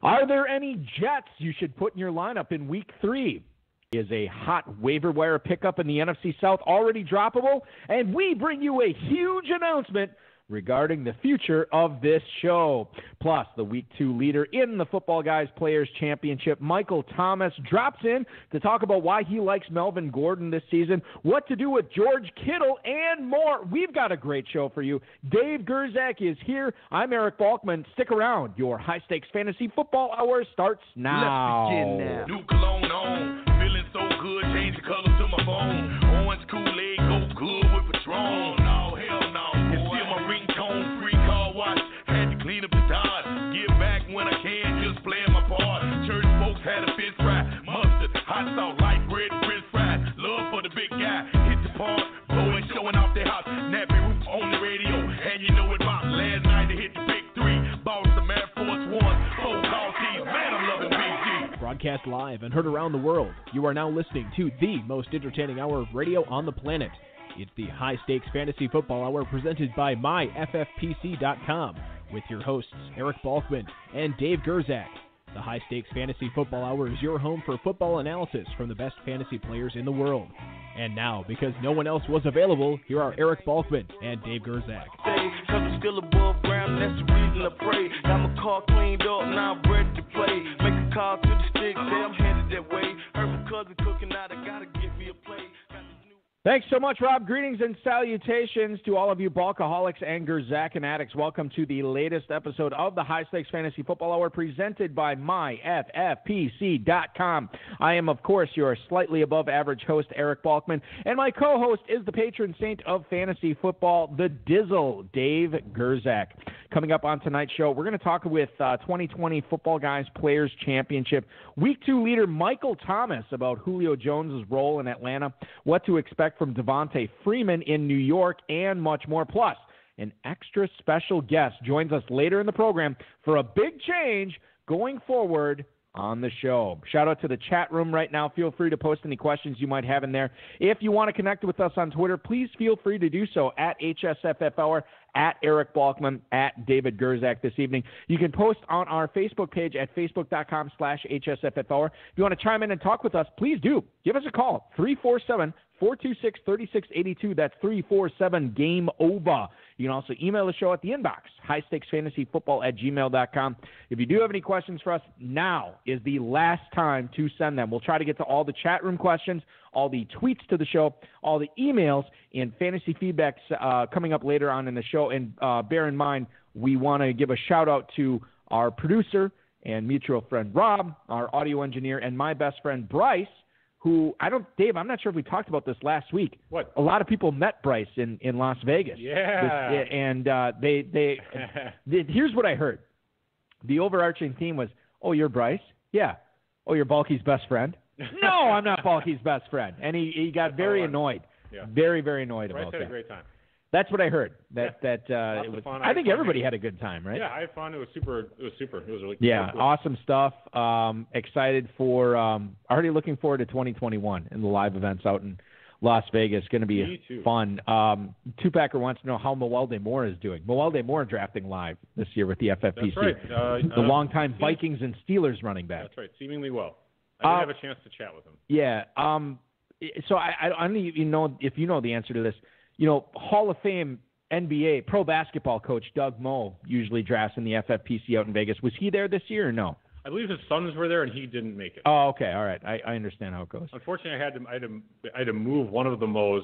Are there any Jets you should put in your lineup in Week 3? Is a hot waiver wire pickup in the NFC South already droppable? And we bring you a huge announcement regarding the future of this show. Plus, the Week 2 leader in the Football Guys Players Championship, Michael Thomas, drops in to talk about why he likes Melvin Gordon this season, what to do with George Kittle, and more. We've got a great show for you. Dave Gerzak is here. I'm Eric Balkman. Stick around. Your high-stakes fantasy football hour starts now. Let's begin now. New cologne on. Feeling so good, change the color to my phone. Orange Kool-Aid, go good with Patron. No, hell no. And still my ringtone, free car wash. Had to clean up the Dodge. Give back when I can, just playing my part. Church folks had a fish fry, mustard, hot sauce, light bread, and french fries. Love for the big guy, hit the park, blowing, showing off their house. Nappy roots on the radio, and you know it rocked. Last night they hit the big three. Bought some Air Force One, 4 call teams. Man, I'm loving BG. Broadcast live and heard around the world, you are now listening to the most entertaining hour of radio on the planet. It's the High Stakes Fantasy Football Hour presented by MyFFPC.com with your hosts Eric Balkman and Dave Gerzak. The High Stakes Fantasy Football Hour is your home for football analysis from the best fantasy players in the world. And now, because no one else was available, here are Eric Balkman and Dave Gerzak. Cause I'm still above ground, that's the reason I pray. Got my car cleaned up, now I'm ready to play. Make a call to the sticks, say I'm headed that way. Heard my cousin cooking out, I gotta get me a plate. Thanks so much, Rob. Greetings and salutations to all of you Balkaholics and Gerzakin addicts. Welcome to the latest episode of the High Stakes Fantasy Football Hour presented by MyFFPC.com. I am, of course, your slightly above average host, Eric Balkman, and my co-host is the patron saint of fantasy football, the Dizzle, Dave Gerzak. Coming up on tonight's show, we're going to talk with 2020 Football Guys Players Championship Week 2 leader Michael Thomas about Julio Jones' role in Atlanta, what to expect from Devontae Freeman in New York, and much more. Plus, an extra special guest joins us later in the program for a big change going forward on the show. Shout out to the chat room right now. Feel free to post any questions you might have in there. If you want to connect with us on Twitter, please feel free to do so at HSFF Hour, at Eric Balkman, at David Gerzak this evening. You can post on our Facebook page at facebook.com/HSFF Hour. If you want to chime in and talk with us, please do. Give us a call, 347-426-3682. That's 347-GAME-OVA. You can also email the show at the inbox, highstakesfantasyfootball@gmail.com. If you do have any questions for us, now is the last time to send them. We'll try to get to all the chat room questions, all the tweets to the show, all the emails, and fantasy feedbacks coming up later on in the show. And bear in mind, we want to give a shout-out to our producer and mutual friend Rob, our audio engineer, and my best friend Bryce, who, Dave, I'm not sure if we talked about this last week. What? A lot of people met Bryce in Las Vegas. Yeah. And here's what I heard. The overarching theme was, oh, you're Bryce? Yeah. Oh, you're Balky's best friend? No, I'm not Balky's best friend. And he got very annoyed. Yeah. Very, very annoyed Bryce about had that. a great time. That's what I heard. Lots It was of fun. I think everybody had a good time, right? Yeah, I had fun. It was super. It was really Yeah, cool. awesome stuff. Excited for already looking forward to 2021 and the live events out in Las Vegas. Going to be fun. Two-Packer wants to know how Mewelde Moore is doing. Mewelde Moore drafting live this year with the FFPC. That's right. The longtime Vikings and Steelers running back. That's right. Seemingly well. I didn't have a chance to chat with him. Yeah. So I don't even know if you know the answer to this. You know, Hall of Fame NBA pro basketball coach Doug Moe usually drafts in the FFPC out in Vegas. Was he there this year or no? I believe his sons were there and he didn't make it. Oh, okay. All right. I understand how it goes. Unfortunately, I had to move one of the Moes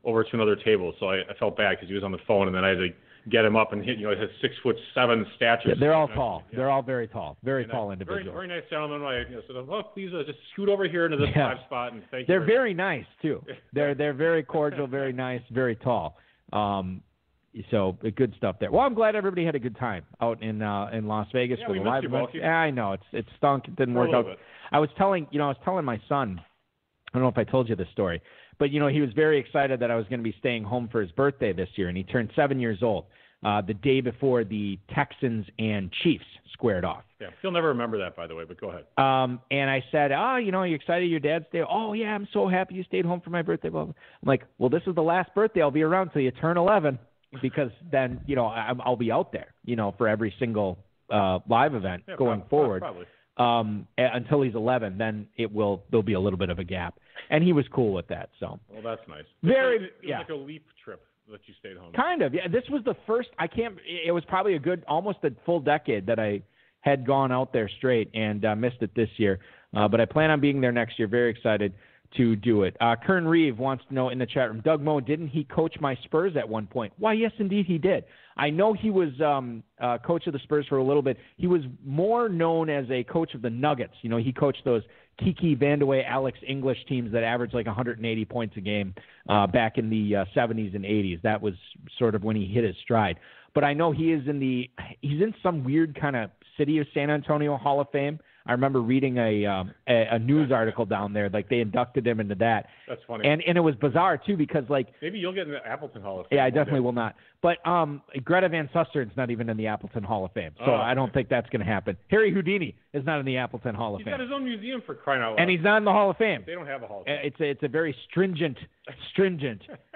over to another table, so I felt bad because he was on the phone, and then I had to get him up and hit. You know, his 6'7" stature. Yeah, they're all tall. Yeah. They're all very tall. Very tall individuals. Very, very nice gentlemen. I said, "Oh, please just scoot over here into this live spot and thank you." They're very nice too. They're very cordial, very nice, very tall. So good stuff there. Well, I'm glad everybody had a good time out in Las Vegas for the live event. Yeah, I know it stunk. It didn't work out. I was telling my son. I don't know if I told you this story, but he was very excited that I was going to be staying home for his birthday this year, and he turned 7 years old the day before the Texans and Chiefs squared off. Yeah, he'll never remember that, by the way, but go ahead. And I said, you excited your dad's day? Oh, yeah, I'm so happy you stayed home for my birthday. Blah, blah. I'm like, well, this is the last birthday I'll be around till you turn 11, because then, I'll be out there, for every single live event going forward. Probably. Until he's 11, then there'll be a little bit of a gap. And he was cool with that. So. Well, that's nice. It was like a leap trip that you stayed home. Kind of, yeah. This was the first. It was probably almost a full decade that I had gone out there straight and missed it this year. But I plan on being there next year. Very excited to do it. Kern Reeve wants to know in the chat room, Doug Moe, didn't he coach my Spurs at one point? Why, yes, indeed he did. I know he was coach of the Spurs for a little bit. He was more known as a coach of the Nuggets. You know, he coached those Kiki Vandeweghe, Alex English teams that averaged like 180 points a game back in the 70s and 80s. That was sort of when he hit his stride. But I know he's in some weird kind of City of San Antonio Hall of Fame. I remember reading a news article down there, like they inducted him into that. That's funny. And it was bizarre too because like maybe you'll get in the Appleton Hall of Fame. Yeah, I definitely will not. But Greta Van Sustern's not even in the Appleton Hall of Fame, so I don't think that's going to happen. Harry Houdini is not in the Appleton Hall of Fame. He's got his own museum for crying out loud. And he's not in the Hall of Fame. They don't have a Hall of Fame. It's a very stringent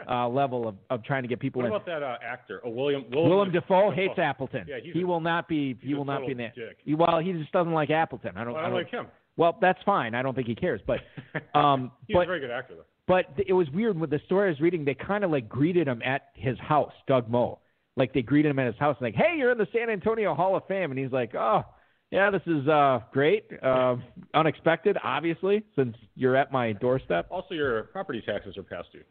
level of trying to get people in. What about that actor? Willem Dafoe hates Appleton. Yeah, he will not be. He will not be in that. Dick. He just doesn't like Appleton. I don't like him. Well, that's fine. I don't think he cares. But he's a very good actor, though. But it was weird with the story I was reading. They kind of like greeted him at his house, Doug Moe. Like they greeted him at his house, like, "Hey, you're in the San Antonio Hall of Fame," and he's like, "Oh, yeah, this is great, unexpected, obviously, since you're at my doorstep." Also, your property taxes are past due.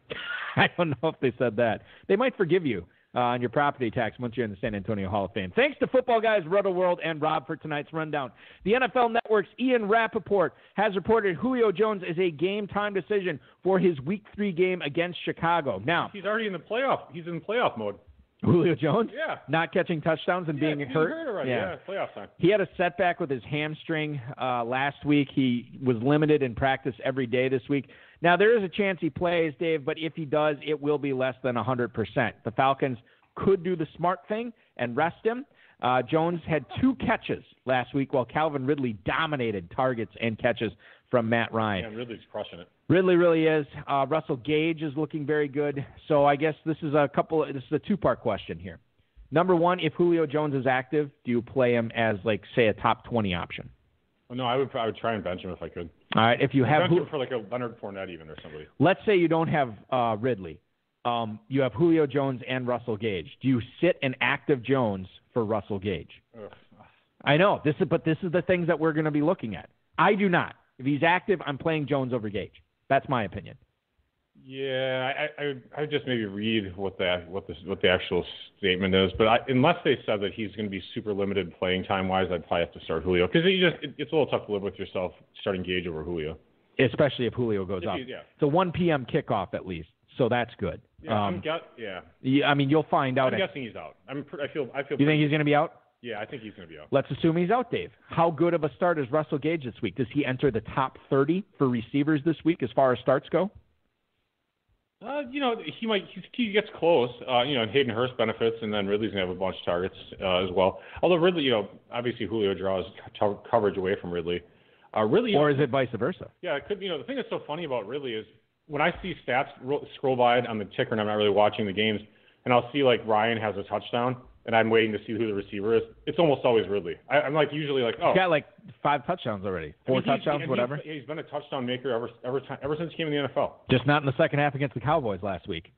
I don't know if they said that. They might forgive you on your property tax once you're in the San Antonio Hall of Fame. Thanks to Football Guys, Roto World, and Rob for tonight's rundown. The NFL Network's Ian Rappaport has reported Julio Jones is a game-time decision for his Week 3 game against Chicago. Now, he's already in the playoff. He's in playoff mode. Julio Jones? Yeah. Not catching touchdowns and being hurt? Already. Yeah, playoff time. He had a setback with his hamstring last week. He was limited in practice every day this week. Now, there is a chance he plays, Dave, but if he does, it will be less than 100%. The Falcons could do the smart thing and rest him. Jones had 2 catches last week while Calvin Ridley dominated targets and catches from Matt Ryan. Yeah, Ridley's crushing it. Ridley really is. Russell Gage is looking very good. So I guess this is a 2-part question here. Number one, if Julio Jones is active, do you play him as, like, say, a top 20 option? Well, no, I would try and bench him if I could. All right, if you have bench him for like a Leonard Fournette even or somebody. Let's say you don't have Ridley. You have Julio Jones and Russell Gage. Do you sit an active Jones for Russell Gage? Ugh. I know this is the things that we're going to be looking at. I do not. If he's active, I'm playing Jones over Gage. That's my opinion. Yeah, I would just maybe read what the actual statement is, but unless they said that he's going to be super limited playing time wise, I'd probably have to start Julio because it's a little tough to live with yourself starting Gage over Julio, especially if Julio goes up. Yeah. It's a 1 p.m. kickoff at least, so that's good. Yeah, I mean, you'll find out. I'm guessing he's out. I feel. You think he's going to be out? Yeah, I think he's going to be out. Let's assume he's out, Dave. How good of a start is Russell Gage this week? Does he enter the top 30 for receivers this week as far as starts go? He gets close. Hayden Hurst benefits, and then Ridley's going to have a bunch of targets as well. Although Ridley, obviously Julio draws coverage away from Ridley. Or is it vice versa? Yeah, it could. The thing that's so funny about Ridley is when I see stats scroll by on the ticker and I'm not really watching the games, and I'll see like Ryan has a touchdown, and I'm waiting to see who the receiver is. It's almost always Ridley. I'm like usually like, oh, he's got like 5 touchdowns already, 4 touchdowns, whatever. He's been a touchdown maker ever since he came in the NFL. Just not in the second half against the Cowboys last week.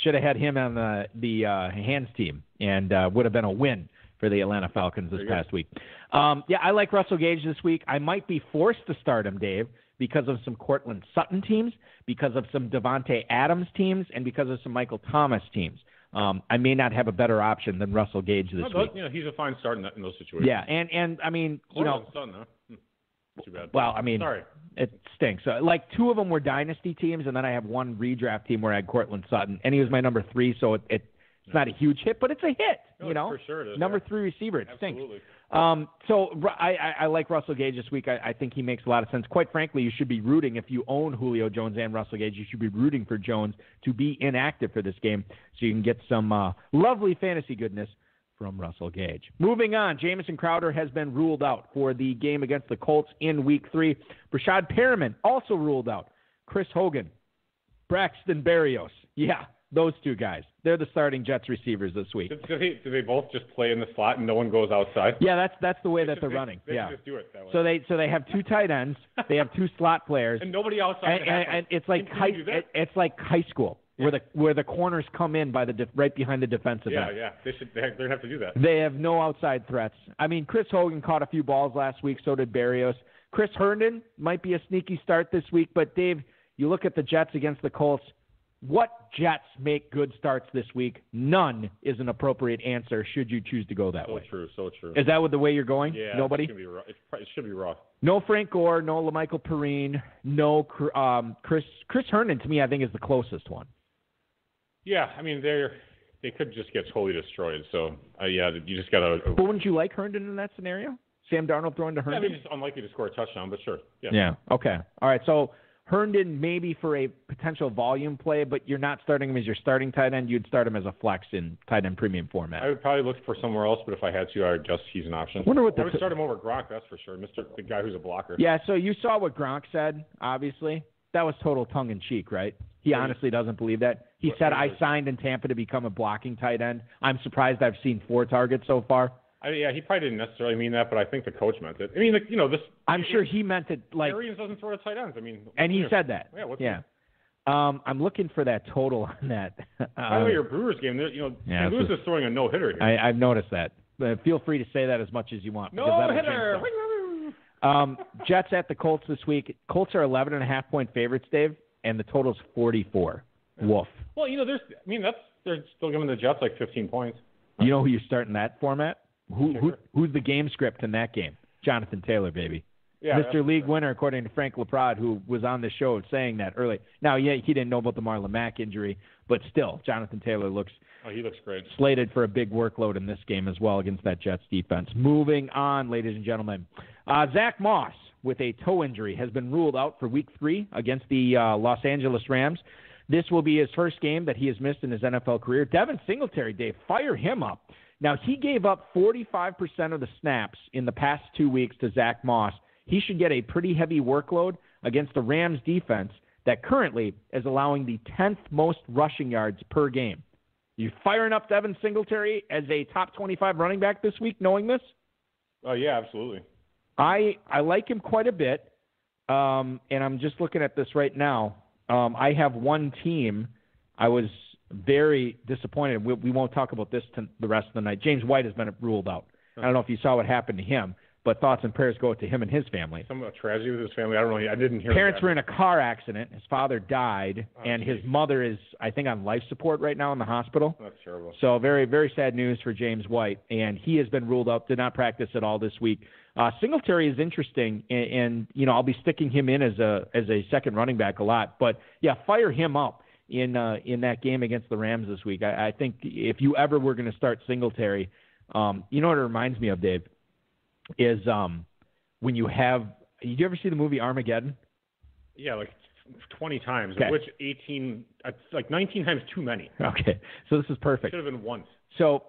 Should have had him on the hands team, and would have been a win for the Atlanta Falcons this past week. I like Russell Gage this week. I might be forced to start him, Dave, because of some Cortland Sutton teams, because of some Devontae Adams teams, and because of some Michael Thomas teams. I may not have a better option than Russell Gage this week. He's a fine start in those situations. Yeah, and I mean, Sutton, huh? Too bad. Well, I mean, sorry. It stinks. Like 2 of them were dynasty teams, and then I have 1 redraft team where I had Cortland Sutton, and he was my number 3, so it's not a huge hit, but it's a hit. No, for sure it is. Number 3 receiver, it stinks. Absolutely. So I like Russell Gage this week. I think he makes a lot of sense. Quite frankly, you should be rooting, if you own Julio Jones and Russell Gage, you should be rooting for Jones to be inactive for this game so you can get some lovely fantasy goodness from Russell Gage. Moving on, Jamison Crowder has been ruled out for the game against the Colts in Week 3. Brashad Perriman also ruled out. Chris Hogan, Braxton Berrios. Yeah, Those two guys. They're the starting Jets receivers this week. Do they both just play in the slot and no one goes outside? Yeah, that's the way that they're running. They yeah. just do it that way. So they have two tight ends. They have two slot players. And nobody outside. And it's like it's like high school where the corners come in by right behind the defensive end. Yeah. They have to do that. They have no outside threats. I mean, Chris Hogan caught a few balls last week. So did Barrios. Chris Herndon might be a sneaky start this week. But Dave, you look at the Jets against the Colts. What Jets make good starts this week? None is an appropriate answer should you choose to go that way. So true. Is that the way you're going? Yeah. Nobody? It should be rough. No Frank Gore, no LaMichael Perrine, no Chris Herndon, to me, I think, is the closest one. Yeah, I mean, they could just get totally destroyed. So, you just got to... But wouldn't you like Herndon in that scenario? Sam Darnold throwing to Herndon? Yeah, I mean, it's unlikely to score a touchdown, but sure. Yeah. Okay. All right, so Herndon maybe for a potential volume play, but you're not starting him as your starting tight end. You'd start him as a flex in tight end premium format. I would probably look for somewhere else, but if I had to, I would guess he's an option. I would start him over Gronk, that's for sure. The guy who's a blocker. Yeah, so you saw what Gronk said, obviously. That was total tongue-in-cheek, right? He honestly doesn't believe that. He said, I signed in Tampa to become a blocking tight end. I'm surprised I've seen 4 targets so far. He probably didn't necessarily mean that, but I think the coach meant it. I mean, this. I'm sure he meant it like. Arians doesn't throw to tight ends. I mean. And he said that. Yeah. I'm looking for that total on that. By the way, your Brewers game, St. Louis is throwing a no hitter here. I've noticed that. But feel free to say that as much as you want. No hitter. Jets at the Colts this week. Colts are 11.5-point favorites, Dave, and the total's 44. Woof. Well, they're still giving the Jets like 15 points. You know who you start in that format? Who's the game script in that game? Jonathan Taylor, baby. Yeah, Mr. League winner, according to Frank Laprade, who was on the show saying that early. Now, he didn't know about the Marlon Mack injury, but still, Jonathan Taylor looks great. Slated for a big workload in this game as well against that Jets defense. Moving on, ladies and gentlemen. Zach Moss, with a toe injury, has been ruled out for Week 3 against the Los Angeles Rams. This will be his first game that he has missed in his NFL career. Devin Singletary, Dave, fire him up. Now, he gave up 45% of the snaps in the past 2 weeks to Zach Moss. He should get a pretty heavy workload against the Rams defense that currently is allowing the 10th most rushing yards per game. You firing up Devin Singletary as a top 25 running back this week, knowing this? Oh, yeah, absolutely. I like him quite a bit, and I'm just looking at this right now. I have one team I was very disappointed. We won't talk about this the rest of the night. James White has been ruled out. I don't know if you saw what happened to him, but thoughts and prayers go to him and his family. Some tragedy with his family. I didn't hear. Parents were in a car accident. His father died, and his mother is, I think, on life support right now in the hospital. That's terrible. So very, very sad news for James White, and he has been ruled out. Did not practice at all this week. Singletary is interesting, and I'll be sticking him in as a second running back a lot. But yeah, fire him up in that game against the Rams this week. I think if you ever were going to start Singletary, you know what it reminds me of, Dave, is when you have – did you ever see the movie Armageddon? Yeah, like 20 times, okay. Of which 18 – like 19 times too many. Okay, so this is perfect. Should have been once. So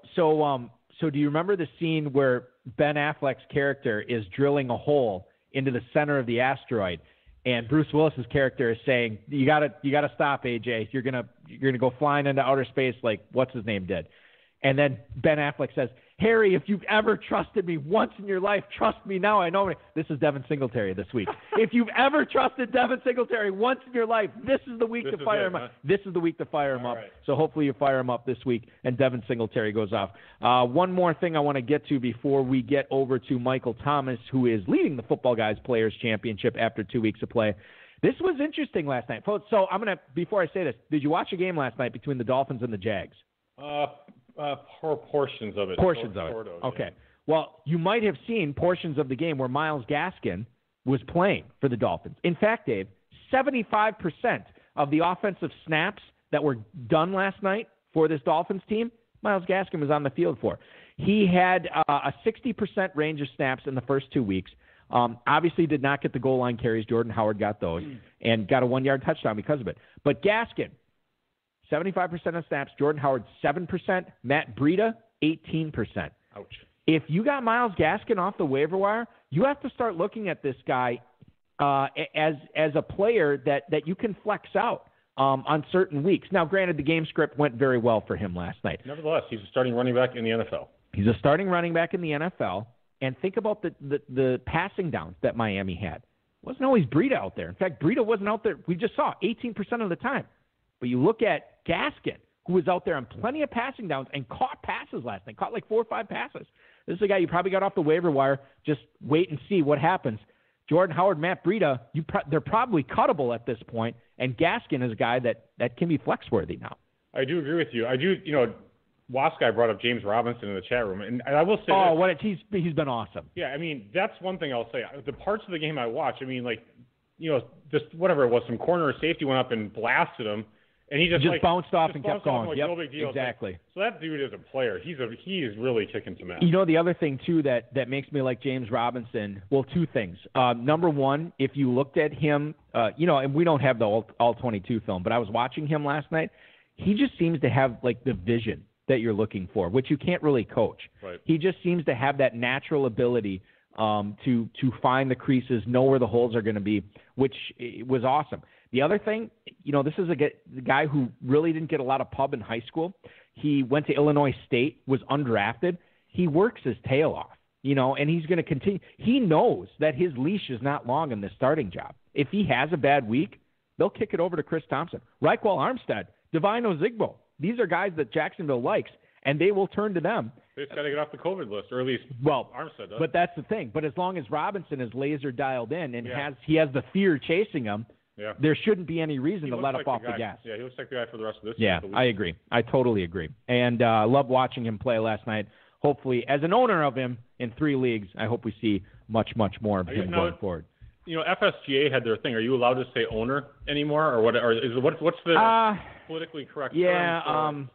do you remember the scene where Ben Affleck's character is drilling a hole into the center of the asteroid, and Bruce Willis's character is saying, "You gotta stop, AJ. You're gonna go flying into outer space like what's his name did." And then Ben Affleck says, "Harry, if you've ever trusted me once in your life, trust me now. I know." This is Devin Singletary this week. If you've ever trusted Devin Singletary once in your life, this is the week to fire him up. This is the week to fire him up. Right. So hopefully you fire him up this week and Devin Singletary goes off. One more thing I want to get to before we get over to Michael Thomas, who is leading the Footballguys Players Championship after 2 weeks of play. This was interesting last night. So before I say this, did you watch a game last night between the Dolphins and the Jags? Portions of it. Portions of it. Okay. Yeah. Well, you might have seen portions of the game where Myles Gaskin was playing for the Dolphins. In fact, Dave, 75% of the offensive snaps that were done last night for this Dolphins team, Myles Gaskin was on the field for. He had a 60% range of snaps in the first 2 weeks. Obviously did not get the goal line carries. Jordan Howard got those and got a 1-yard touchdown because of it. But Gaskin, 75% of snaps. Jordan Howard, 7%. Matt Breida, 18%. Ouch. If you got Myles Gaskin off the waiver wire, you have to start looking at this guy as a player that you can flex out. on certain weeks. Now, granted, the game script went very well for him last night. Nevertheless, he's a starting running back in the NFL. He's a starting running back in the NFL. And think about the passing downs that Miami had. It wasn't always Breida out there. In fact, Breida wasn't out there. We just saw 18% of the time. But you look at Gaskin, who was out there on plenty of passing downs and caught passes last night, caught like 4 or 5 passes. This is a guy you probably got off the waiver wire. Just wait and see what happens. Jordan Howard, Matt Breida, they're probably cuttable at this point, and Gaskin is a guy that can be flex-worthy now. I do agree with you. Wasp guy brought up James Robinson in the chat room, and I will say, he's been awesome. Yeah, I mean, that's one thing I'll say. The parts of the game I watch, I mean, just whatever it was, some corner or safety went up and blasted him, and he just bounced off and kept going. Like, yep, no big deal. Exactly. So that dude is a player. He is really kicking some ass. The other thing too that makes me like James Robinson. Well, 2 things. Number one, if you looked at him, and we don't have the all 22 film, but I was watching him last night. He just seems to have like the vision that you're looking for, which you can't really coach. Right. He just seems to have that natural ability to find the creases, know where the holes are going to be, which was awesome. The other thing, this is a guy who really didn't get a lot of pub in high school. He went to Illinois State, was undrafted. He works his tail off, and he's going to continue. He knows that his leash is not long in this starting job. If he has a bad week, they'll kick it over to Chris Thompson, Reichwell Armstead, Divine Ozigbo. These are guys that Jacksonville likes, and they will turn to them. They just got to get off the COVID list, or at least Armstead does. But that's the thing. But as long as Robinson is laser dialed in and he has the fear chasing him, there shouldn't be any reason to let up off the gas. Yeah, he looks like the guy for the rest of this year. Yeah, I agree. I totally agree. And I loved watching him play last night. Hopefully, as an owner of him in 3 leagues, I hope we see much, much more of him going forward. FSGA had their thing. Are you allowed to say owner anymore, or what? Or what's the politically correct term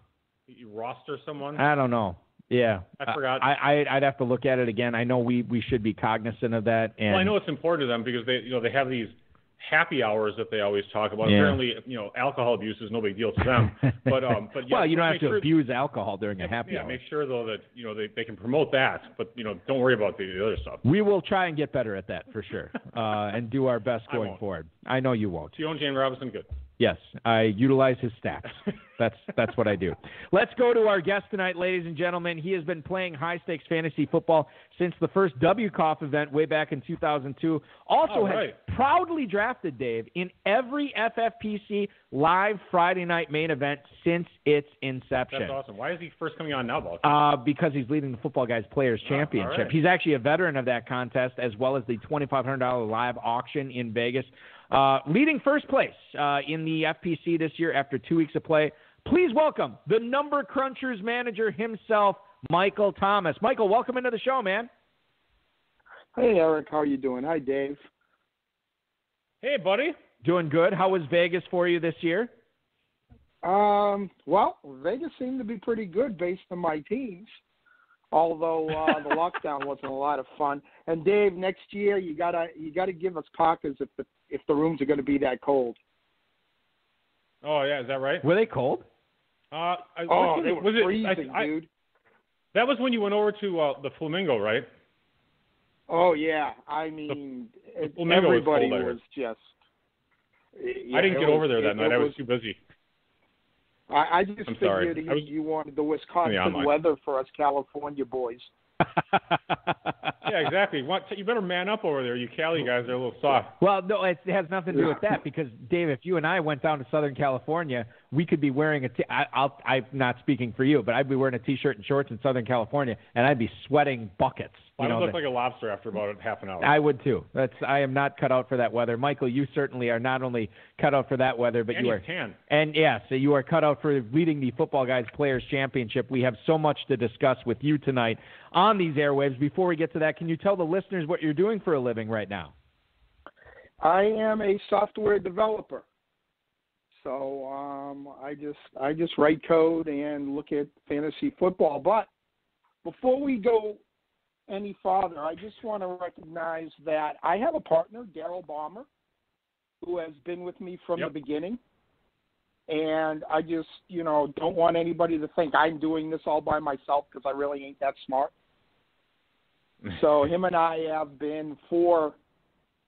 for you roster someone? I don't know. Yeah, I forgot. I'd have to look at it again. I know we should be cognizant of that. And I know it's important to them because they have these happy hours that they always talk about. Apparently, alcohol abuse is no big deal to them. But well, you don't have to abuse alcohol during a happy hour. Make sure though that they can promote that, but don't worry about the other stuff. We will try and get better at that for sure, and do our best going forward. I know you won't. You own James Robinson, good. Yes, I utilize his stats. That's what I do. Let's go to our guest tonight, ladies and gentlemen. He has been playing high-stakes fantasy football since the first WCOF event way back in 2002. Also has proudly drafted, Dave, in every FFPC live Friday night main event since its inception. That's awesome. Why is he first coming on now, Balky? Because he's leading the Footballguys Players Championship. Right. He's actually a veteran of that contest, as well as the $2,500 live auction in Vegas. Leading first place in the FPC this year after 2 weeks of play. Please welcome the Number Crunchers manager himself, Michael Thomas. Michael, welcome into the show, man. Hey, Eric. How are you doing? Hi, Dave. Hey, buddy. Doing good. How was Vegas for you this year? Well, Vegas seemed to be pretty good based on my teams, although the lockdown wasn't a lot of fun. And Dave, next year you gotta give us Parkers if the rooms are going to be that cold. Oh yeah, is that right? Were they cold? They were freezing, dude. That was when you went over to the Flamingo, right? Oh yeah, I mean was everybody cold, was just. I didn't get over there that night. I was too busy. I just figured you wanted the Wisconsin weather for us California boys. Yeah, exactly. You better man up over there. You Cali guys are a little soft. Well, no, it has nothing to do with that because, Dave, if you and I went down to Southern California, we could be wearing I'm not speaking for you, but I'd be wearing a T-shirt and shorts in Southern California, and I'd be sweating buckets. I would look like a lobster after about half an hour. I would too. I am not cut out for that weather. Michael, you certainly are not only cut out for that weather, but and you are tan. And yes, you are cut out for leading the Footballguys Players Championship. We have so much to discuss with you tonight on these airwaves. Before we get to that, can you tell the listeners what you're doing for a living right now? I am a software developer. So I just write code and look at fantasy football. But before we go any farther, I just want to recognize that I have a partner, Daryl Balmer, who has been with me from the beginning. And I just, don't want anybody to think I'm doing this all by myself because I really ain't that smart. So him and I have been for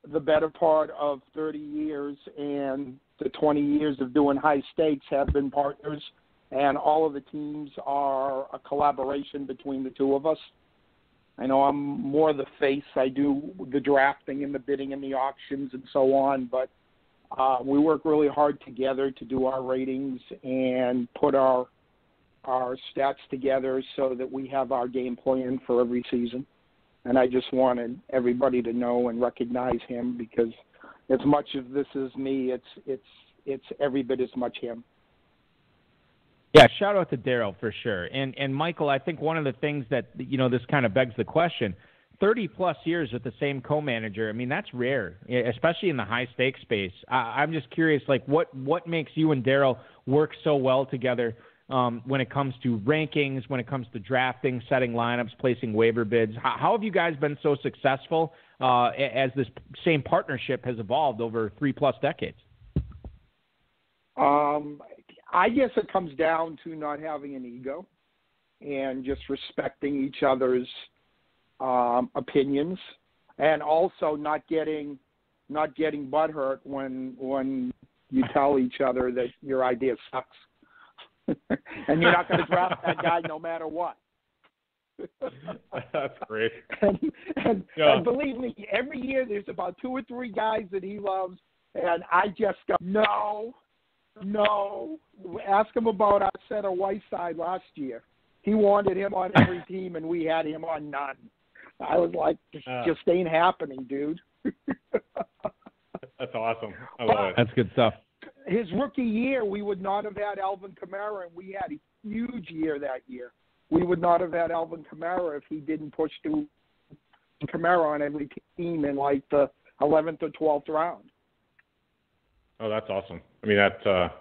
the better part of 30 years, and the 20 years of doing high stakes have been partners, and all of the teams are a collaboration between the two of us. I know I'm more the face. I do the drafting and the bidding and the auctions and so on, but we work really hard together to do our ratings and put our stats together so that we have our game plan for every season. And I just wanted everybody to know and recognize him, because as much as this is me, it's every bit as much him. Yeah, shout out to Daryl for sure. And Michael, I think one of the things that, this kind of begs the question, 30-plus years with the same co-manager, I mean, that's rare, especially in the high-stakes space. I'm just curious, what makes you and Daryl work so well together when it comes to rankings, when it comes to drafting, setting lineups, placing waiver bids? How have you guys been so successful as this same partnership has evolved over 3+ decades? I guess it comes down to not having an ego and just respecting each other's opinions, and also not getting butthurt when you tell each other that your idea sucks and you're not going to draft that guy no matter what. That's great. And believe me, every year there's about 2 or 3 guys that he loves, and I just go, no. Ask him about our center Whiteside last year. He wanted him on every team, and we had him on none. I was like, just ain't happening, dude. That's awesome. I love it. That's good stuff. His rookie year, we would not have had Alvin Kamara, and we had a huge year that year. We would not have had Alvin Kamara if he didn't push to Kamara on every team in like the 11th or 12th round. Oh, that's awesome. I mean, that's a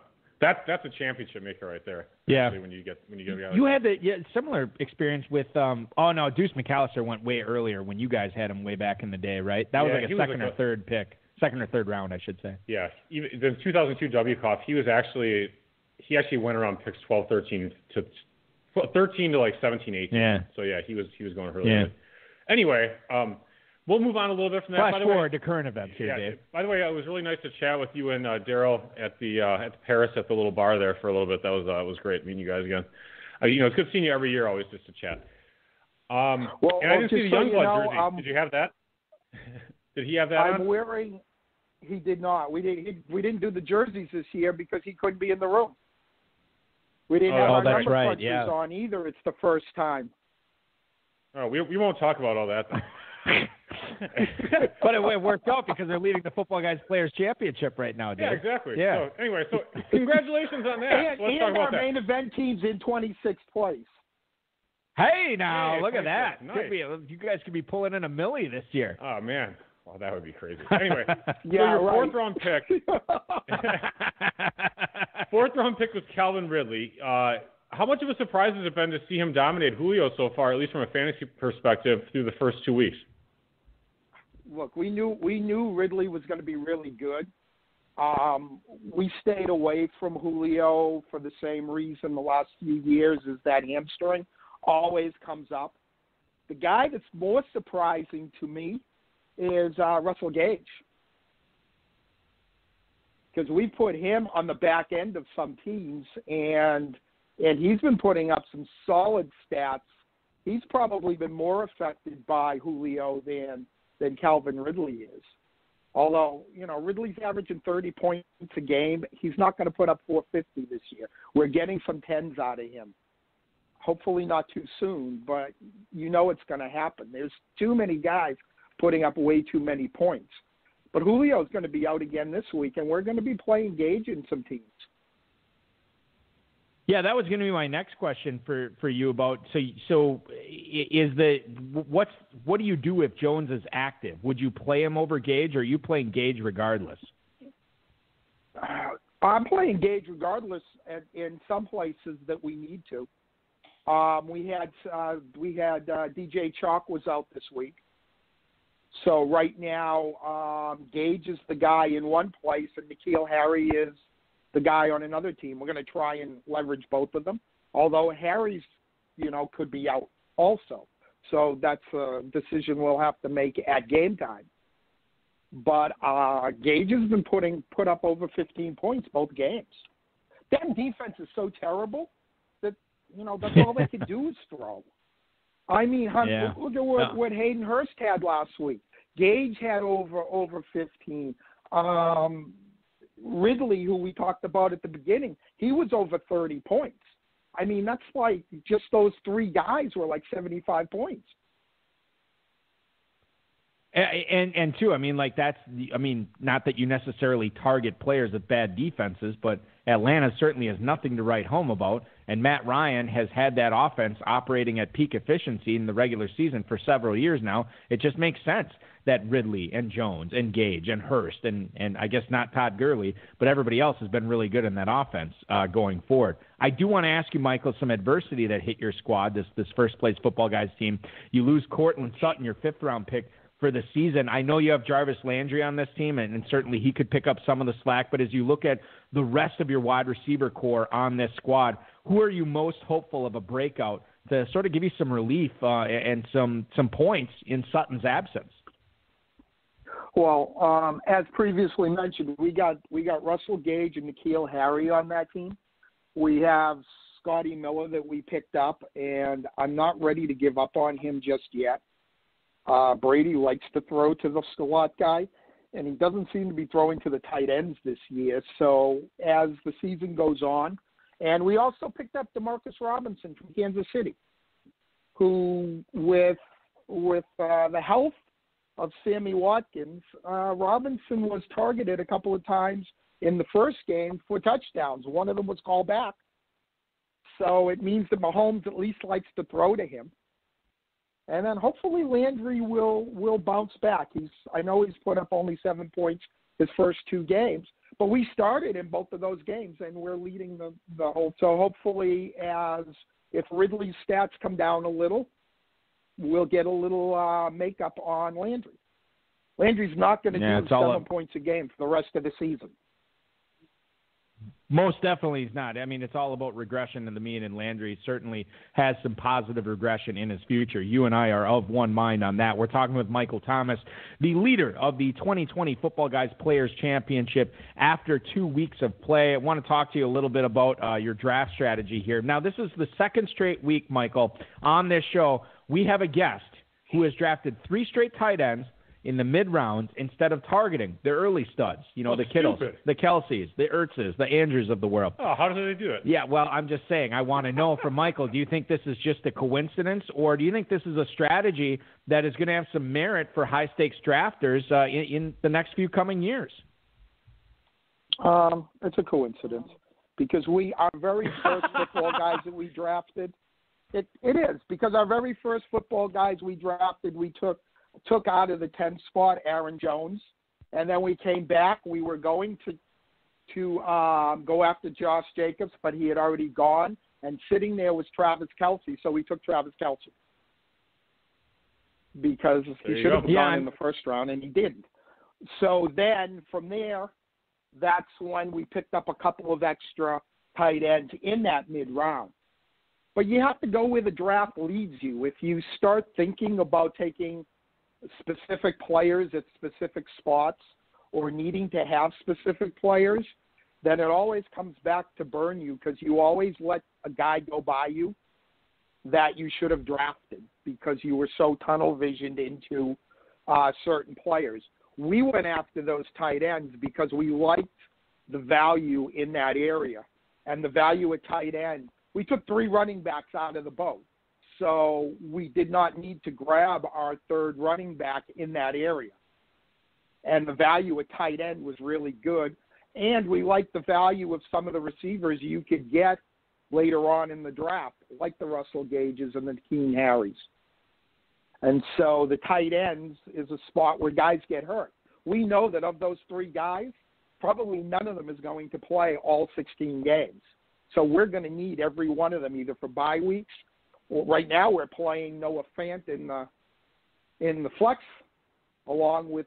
championship maker right there. Yeah. When you get you had the similar experience with Deuce McAllister went way earlier when you guys had him way back in the day, right? That was like a second or third pick. Second or third round, I should say. Yeah. Even the 2002 WCOF, he actually went around picks 12, 13 to like 17, 18. Yeah. So yeah, he was going early. Yeah. Anyway, we'll move on a little bit from that. Flash forward to current events here, Dave. By the way, it was really nice to chat with you and Daryl at the Paris at the little bar there for a little bit. That was great meeting you guys again. It's good seeing you every year, always just to chat. And I didn't see the Youngblood jersey. Did you have that? Did he have that? I'm wearing. He did not. We didn't do the jerseys this year because he couldn't be in the room. We didn't have our number crunchers on either. It's the first time. Oh, we won't talk about all that. But it worked out because they're leading the Football Guys Players Championship right now, Dave. Yeah, exactly. Yeah. So anyway, congratulations on that. And Let's talk about our main event team's in 26th place. Hey, now look at that. Nice. You guys could be pulling in $1 million this year. Oh man. Well, that would be crazy. Anyway, yeah, so your 4th round pick. 4th round pick was Calvin Ridley. How much of a surprise has it been to see him dominate Julio so far, at least from a fantasy perspective, through the first 2 weeks? Look, we knew Ridley was going to be really good. We stayed away from Julio for the same reason the last few years, is that hamstring always comes up. The guy that's more surprising to me is Russell Gage, because we put him on the back end of some teams, and he's been putting up some solid stats. He's probably been more affected by Julio than Calvin Ridley is. Although, Ridley's averaging 30 points a game, he's not going to put up 450 this year. We're getting some 10s out of him. Hopefully not too soon, but it's going to happen. There's too many guys putting up way too many points. But Julio's going to be out again this week, and we're going to be playing Gage in some teams. Yeah, that was going to be my next question for you about. So what do you do if Jones is active? Would you play him over Gage, or are you playing Gage regardless? I'm playing Gage regardless in some places that we need to. We had DJ Chalk was out this week. So right now, Gage is the guy in one place, and N'Keal Harry is the guy on another team. We're going to try and leverage both of them, although Harry's, could be out also. So that's a decision we'll have to make at game time. But Gage has been put up over 15 points both games. That defense is so terrible that, that's all they could do is throw. I mean, look at what Hayden Hurst had last week. Gage had over 15. Ridley, who we talked about at the beginning, he was over 30 points. I mean, that's like just those three guys were like 75 points. And too, I mean, like not that you necessarily target players with bad defenses, but Atlanta certainly has nothing to write home about. And Matt Ryan has had that offense operating at peak efficiency in the regular season for several years now. It just makes sense that Ridley and Jones and Gage and Hurst and I guess not Todd Gurley, but everybody else has been really good in that offense going forward. I do want to ask you, Michael, some adversity that hit your squad, this first place Football Guys team. You lose Cortland Sutton, your 5th round pick, for the season. I know you have Jarvis Landry on this team, and certainly he could pick up some of the slack, but as you look at the rest of your wide receiver core on this squad, who are you most hopeful of a breakout to sort of give you some relief and some points in Sutton's absence? Well, as previously mentioned, we got Russell Gage and N'Keal Harry on that team. We have Scotty Miller that we picked up, and I'm not ready to give up on him just yet. Brady likes to throw to the slot guy, and he doesn't seem to be throwing to the tight ends this year. So as the season goes on, and we also picked up Demarcus Robinson from Kansas City, who with the health of Sammy Watkins, Robinson was targeted a couple of times in the first game for touchdowns. One of them was called back. So it means that Mahomes at least likes to throw to him. And then hopefully Landry will bounce back. I know he's put up only 7 points his first 2 games, but we started in both of those games, and we're leading the whole. So hopefully, if Ridley's stats come down a little, we'll get a little makeup on Landry. Landry's not going to do 7 points a game for the rest of the season. Most definitely he's not. I mean, it's all about regression in the mean, and Landry certainly has some positive regression in his future. You and I are of one mind on that. We're talking with Michael Thomas, the leader of the 2020 Football Guys Players Championship after 2 weeks of play. I want to talk to you a little bit about your draft strategy here. Now, this is the second straight week, Michael, on this show. We have a guest who has drafted 3 straight tight ends in the mid-rounds instead of targeting the early studs, the Kittles, the Kelseys, the Ertzes, the Andrews of the world. Oh, how do they do it? Yeah, well, I'm just saying, I want to know from Michael, do you think this is just a coincidence, or do you think this is a strategy that is going to have some merit for high-stakes drafters in the next few coming years? It's a coincidence because our very first Football Guys that we drafted, it is, because our very first Football Guys we drafted, we took out of the 10th spot Aaron Jones, and then we came back. We were going to go after Josh Jacobs, but he had already gone, and sitting there was Travis Kelce, so we took Travis Kelce because he should have gone in the first round, and he didn't. So then from there, that's when we picked up a couple of extra tight ends in that mid-round. But you have to go where the draft leads you. If you start thinking about taking specific players at specific spots or needing to have specific players, then it always comes back to burn you because you always let a guy go by you that you should have drafted because you were so tunnel visioned into certain players. We went after those tight ends because we liked the value in that area. And the value at tight end, we took 3 running backs out of the boat. So we did not need to grab our 3rd running back in that area. And the value at tight end was really good. And we liked the value of some of the receivers you could get later on in the draft, like the Russell Gages and the N'Keal Harrys. And so the tight ends is a spot where guys get hurt. We know that of those 3 guys, probably none of them is going to play all 16 games. So we're going to need every one of them either for bye weeks. Well, right now we're playing Noah Fant in the flex along with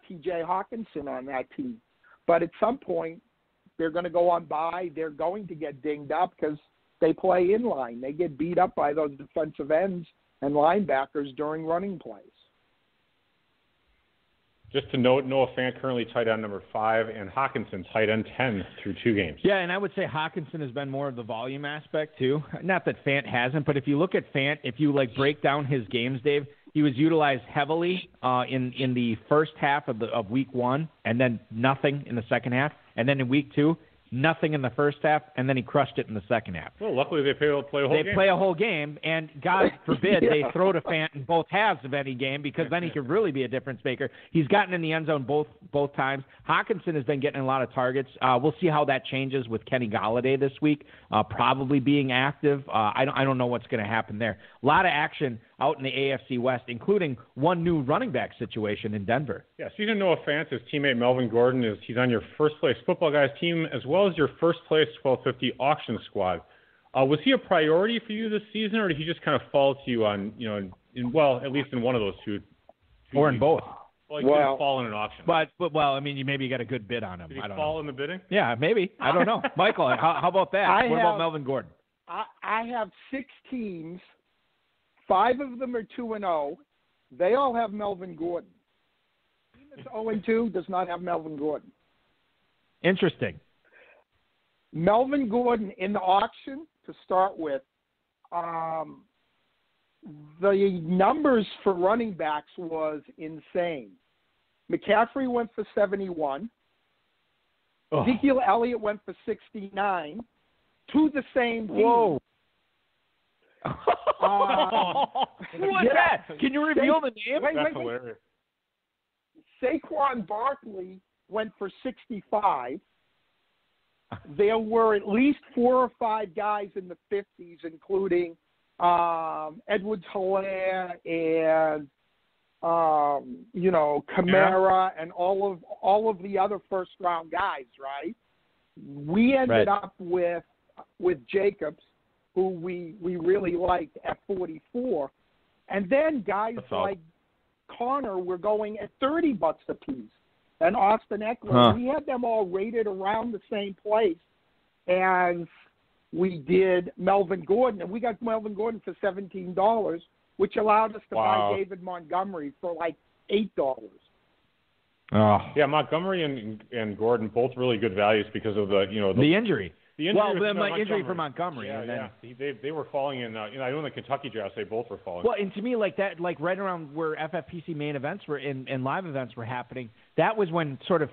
T.J. Hawkinson on that team. But at some point, they're going to go on bye. They're going to get dinged up because they play inline. They get beat up by those defensive ends and linebackers during running plays. Just to note, Noah Fant currently tight end number 5, and Hawkinson tight end 10 through 2 games. Yeah, and I would say Hawkinson has been more of the volume aspect too. Not that Fant hasn't, but if you look at Fant, if you break down his games, Dave, he was utilized heavily in the first half of week 1, and then nothing in the second half, and then in week 2. Nothing in the first half, and then he crushed it in the second half. Well, luckily they play a whole game. They play a whole game, and God forbid they throw to Fant in both halves of any game, because then he could really be a difference maker. He's gotten in the end zone both times. Hawkinson has been getting a lot of targets. We'll see how that changes with Kenny Golladay this week, probably being active. I don't know what's going to happen there. A lot of action out in the AFC West, including one new running back situation in Denver. Yeah, speaking of Noah Fant, his teammate Melvin Gordon he's on your first place Football Guys team as well as your first place 1250 auction squad. Was he a priority for you this season, or did he just kind of fall to you on at least in one of those two or in both? Well, he didn't fall in an auction. But I mean, you maybe got a good bid on him. Did he I don't fall know. in the bidding? Yeah, maybe. I don't know. Michael, how about that? What about Melvin Gordon? I have 6 teams. 5 of them are 2-0. They all have Melvin Gordon. The team that's 0-2 does not have Melvin Gordon. Interesting. Melvin Gordon in the auction, to start with, the numbers for running backs was insane. McCaffrey went for 71. Oh. Ezekiel Elliott went for 69 to the same team. Whoa. Who was that? Can you reveal the name? That's hilarious. Saquon Barkley went for 65. There were at least 4 or 5 guys in the 50s, including Edwards-Helaire and Kamara and all of the other first round guys. Right? We ended up with Jacobs, who we really liked at 44. And then guys like Connor were going at $30 a piece. And Austin Eckler, we had them all rated around the same place as we did Melvin Gordon. And we got Melvin Gordon for $17, which allowed us to buy David Montgomery for like $8. Oh. Yeah, Montgomery and Gordon, both really good values because of the injury. The injury injury for Montgomery. Yeah, they were falling in. I know in the Kentucky draft they both were falling. Well, and to me, right around where FFPC main events were and live events were happening, that was when sort of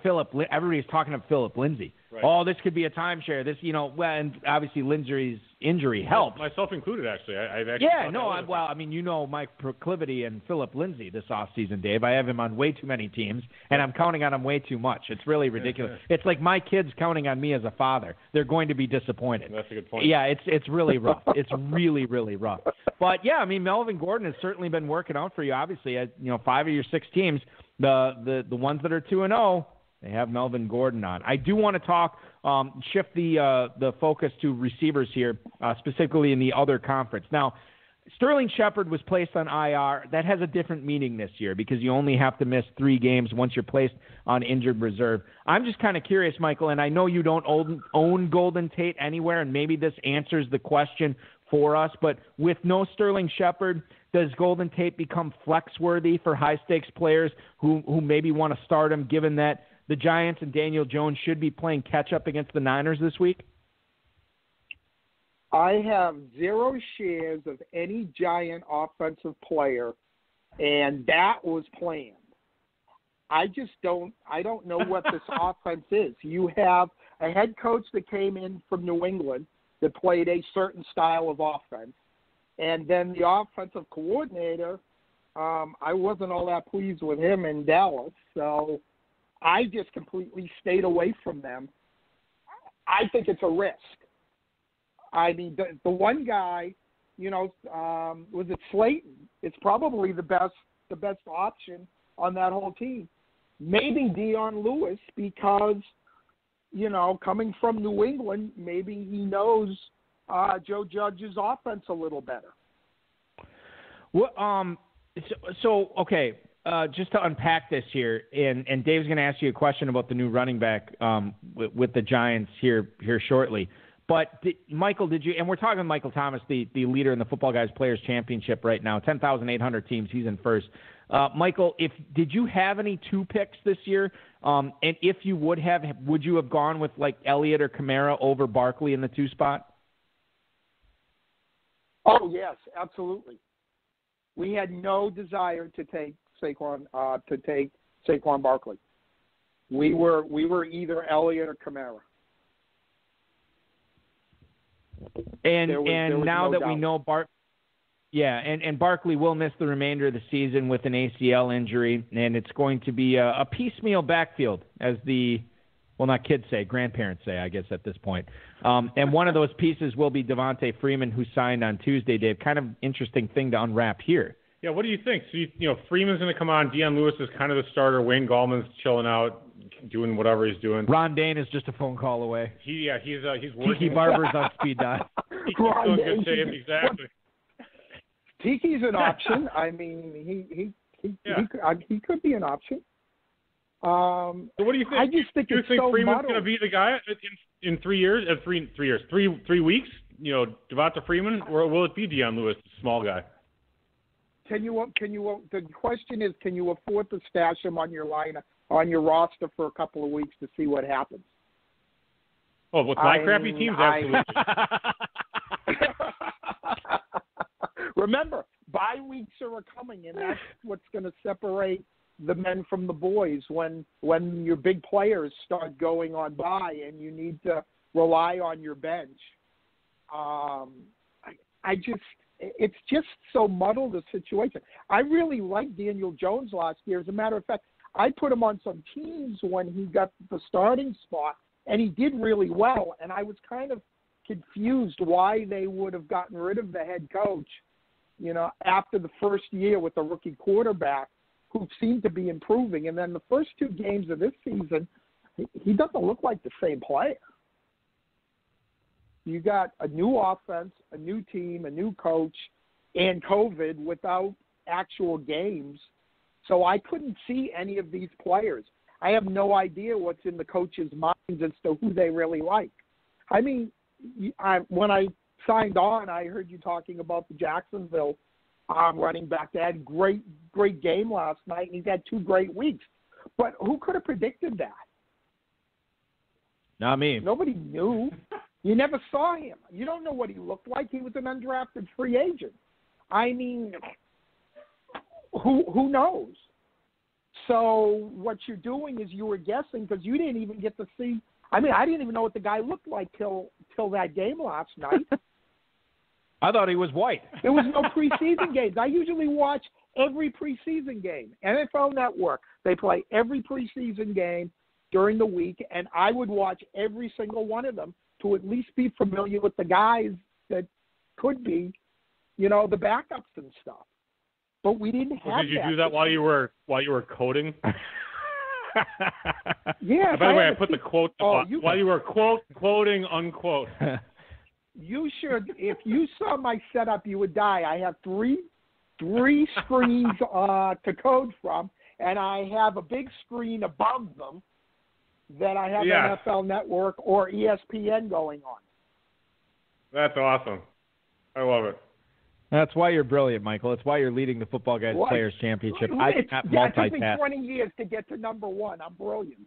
everybody's talking of Philip Lindsay. Right. Oh, this could be a timeshare. This, and obviously Lindsay's injury helped. Myself included, actually. I've actually. Yeah, no, my proclivity and Philip Lindsay this offseason, Dave. I have him on way too many teams, and I'm counting on him way too much. It's really ridiculous. It's like my kids counting on me as a father. They're going to be disappointed. That's a good point. Yeah, it's really rough. It's really, really rough. But, yeah, I mean, Melvin Gordon has certainly been working out for you, obviously. 5 of your 6 teams, the ones that are 2-0, they have Melvin Gordon on. I do want to talk, shift the focus to receivers here, specifically in the other conference. Now, Sterling Shepard was placed on IR. That has a different meaning this year because you only have to miss 3 games once you're placed on injured reserve. I'm just kind of curious, Michael, and I know you don't own Golden Tate anywhere, and maybe this answers the question for us, but with no Sterling Shepard, does Golden Tate become flex-worthy for high-stakes players who maybe want to start him, given that the Giants and Daniel Jones should be playing catch-up against the Niners this week? I have 0 shares of any Giant offensive player, and that was planned. I don't know what this offense is. You have a head coach that came in from New England that played a certain style of offense, and then the offensive coordinator, I wasn't all that pleased with him in Dallas, so I just completely stayed away from them. I think it's a risk. I mean, the one guy, was it Slayton? It's probably the best option on that whole team. Maybe Dion Lewis because, coming from New England, maybe he knows Joe Judge's offense a little better. Well, okay. Just to unpack this here, and Dave's going to ask you a question about the new running back with the Giants here shortly. But, Michael, did you – and we're talking Michael Thomas, the leader in the Football Guys Players Championship right now, 10,800 teams. He's in first. Michael, did you have any 2 picks this year? And if you would you have gone with like Elliott or Kamara over Barkley in the 2 spot? Oh yes, absolutely. We had no desire to take Saquon Barkley. We were either Elliott or Kamara. And there was now no that doubt. we know and Barkley will miss the remainder of the season with an ACL injury, and it's going to be a piecemeal backfield, as not kids say, grandparents say, I guess, at this point. And one of those pieces will be Devontae Freeman, who signed on Tuesday, Dave. Kind of interesting thing to unwrap here. Yeah, what do you think? So, Freeman's going to come on. Deion Lewis is kind of the starter. Wayne Gallman's chilling out, doing whatever he's doing. Ron Dane is just a phone call away. He's working. Tiki Barber's on speed dial. He's still in good shape, exactly. Tiki's an option. I mean, he could be an option. So what do you think? I just think do you it's think so Freeman's muddled. going to be the guy in 3 years? 3 weeks? Devonta Freeman, or will it be Deion Lewis, the small guy? The question is, can you afford to stash him on your roster for a couple of weeks to see what happens? Oh, with my crappy teams, absolutely. Remember, bye weeks are coming, and that's what's going to separate the men from the boys when your big players start going on bye and you need to rely on your bench. It's just so muddled a situation. I really liked Daniel Jones last year. As a matter of fact, I put him on some teams when he got the starting spot, and he did really well. And I was kind of confused why they would have gotten rid of the head coach, after the first year with the rookie quarterback who seemed to be improving. And then the first 2 games of this season, he doesn't look like the same player. You got a new offense, a new team, a new coach, and COVID without actual games. So I couldn't see any of these players. I have no idea what's in the coaches' minds as to who they really like. I mean, when I signed on, I heard you talking about the Jacksonville running back. They had great game last night, and he's had 2 great weeks. But who could have predicted that? Not me. Nobody knew. You never saw him. You don't know what he looked like. He was an undrafted free agent. I mean, who knows? So what you're doing is you were guessing because you didn't even get to see. I mean, I didn't even know what the guy looked like till that game last night. I thought he was white. There was no preseason games. I usually watch every preseason game. NFL Network, they play every preseason game during the week, and I would watch every single one of them to at least be familiar with the guys that could be, the backups and stuff. But we didn't have that. Did you do that while you were coding? Yeah. By the way, I put the quote while you were quoting, unquote. You should. If you saw my setup, you would die. I have three screens to code from, and I have a big screen above them that I have NFL Network or ESPN going on. That's awesome. I love it. That's why you're brilliant, Michael. It's why you're leading the Football Guys Players Championship. I cannot multitask. It took me 20 years to get to number 1. I'm brilliant.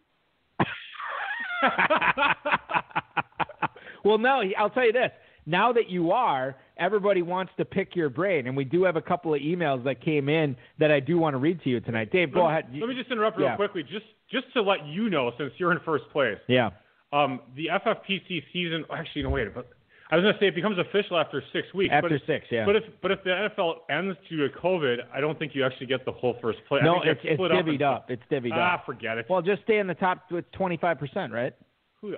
Well, no, I'll tell you this. Now that you are, everybody wants to pick your brain, and we do have a couple of emails that came in that I do want to read to you tonight. Dave, go ahead. Let me just interrupt real quickly, just to let you know, since you're in first place. Yeah. The FFPC season. Actually, no, wait. But I was going to say it becomes official after 6 weeks. After 6, yeah. But if the NFL ends due to COVID, I don't think you actually get the whole first play. No, it's divvied up. It's divvied up. Forget it. Well, just stay in the top with 25%, right?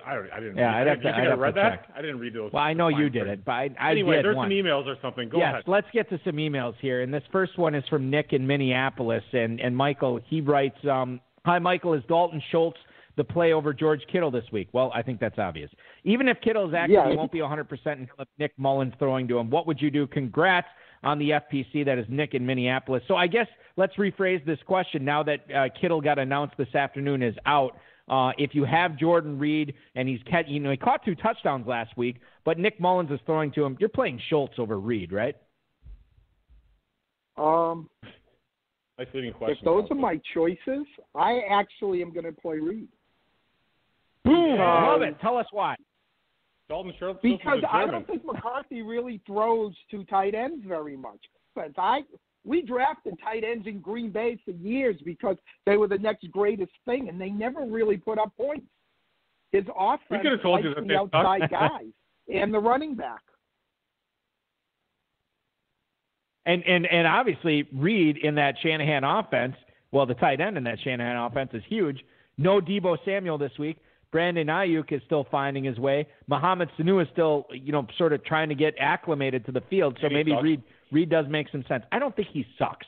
I didn't. Yeah, I'd have to. I read that. Check. I didn't read those. Well, I know you did it, but I anyway, did there's one. some emails or something. Go ahead. Let's get to some emails here, and this first one is from Nick in Minneapolis, and Michael. He writes, "Hi, Michael. Is Dalton Schultz the play over George Kittle this week?" Well, I think that's obvious. Even if Kittle's active, he won't be 100% until Nick Mullins throwing to him. What would you do? Congrats on the FPC. That is Nick in Minneapolis. So I guess let's rephrase this question now that Kittle got announced this afternoon is out. If you have Jordan Reed and he caught 2 touchdowns last week, but Nick Mullins is throwing to him, you're playing Schultz over Reed, right? Nice leading question. If those are my choices, I actually am going to play Reed. Boom! Love it. Tell us why. Dalton Schultz Because I don't think McCarthy really throws to tight ends very much. But we drafted tight ends in Green Bay for years because they were the next greatest thing, and they never really put up points. His offense likes the outside guys and the running back. And obviously Reed in that Shanahan offense, well, the tight end in that Shanahan offense is huge. No Deebo Samuel this week. Brandon Ayuk is still finding his way. Mohamed Sanu is still, sort of trying to get acclimated to the field. So maybe Reed does make some sense. I don't think he sucks.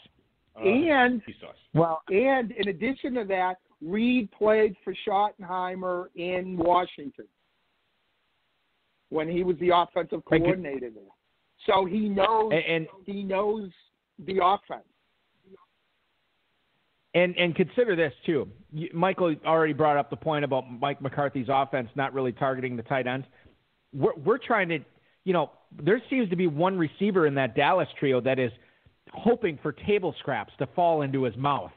And he sucks. Well, and in addition to that, Reed played for Schottenheimer in Washington when he was the offensive coordinator there. So he knows the offense. And consider this, too. Michael already brought up the point about Mike McCarthy's offense not really targeting the tight ends. We're trying to, there seems to be one receiver in that Dallas trio that is hoping for table scraps to fall into his mouth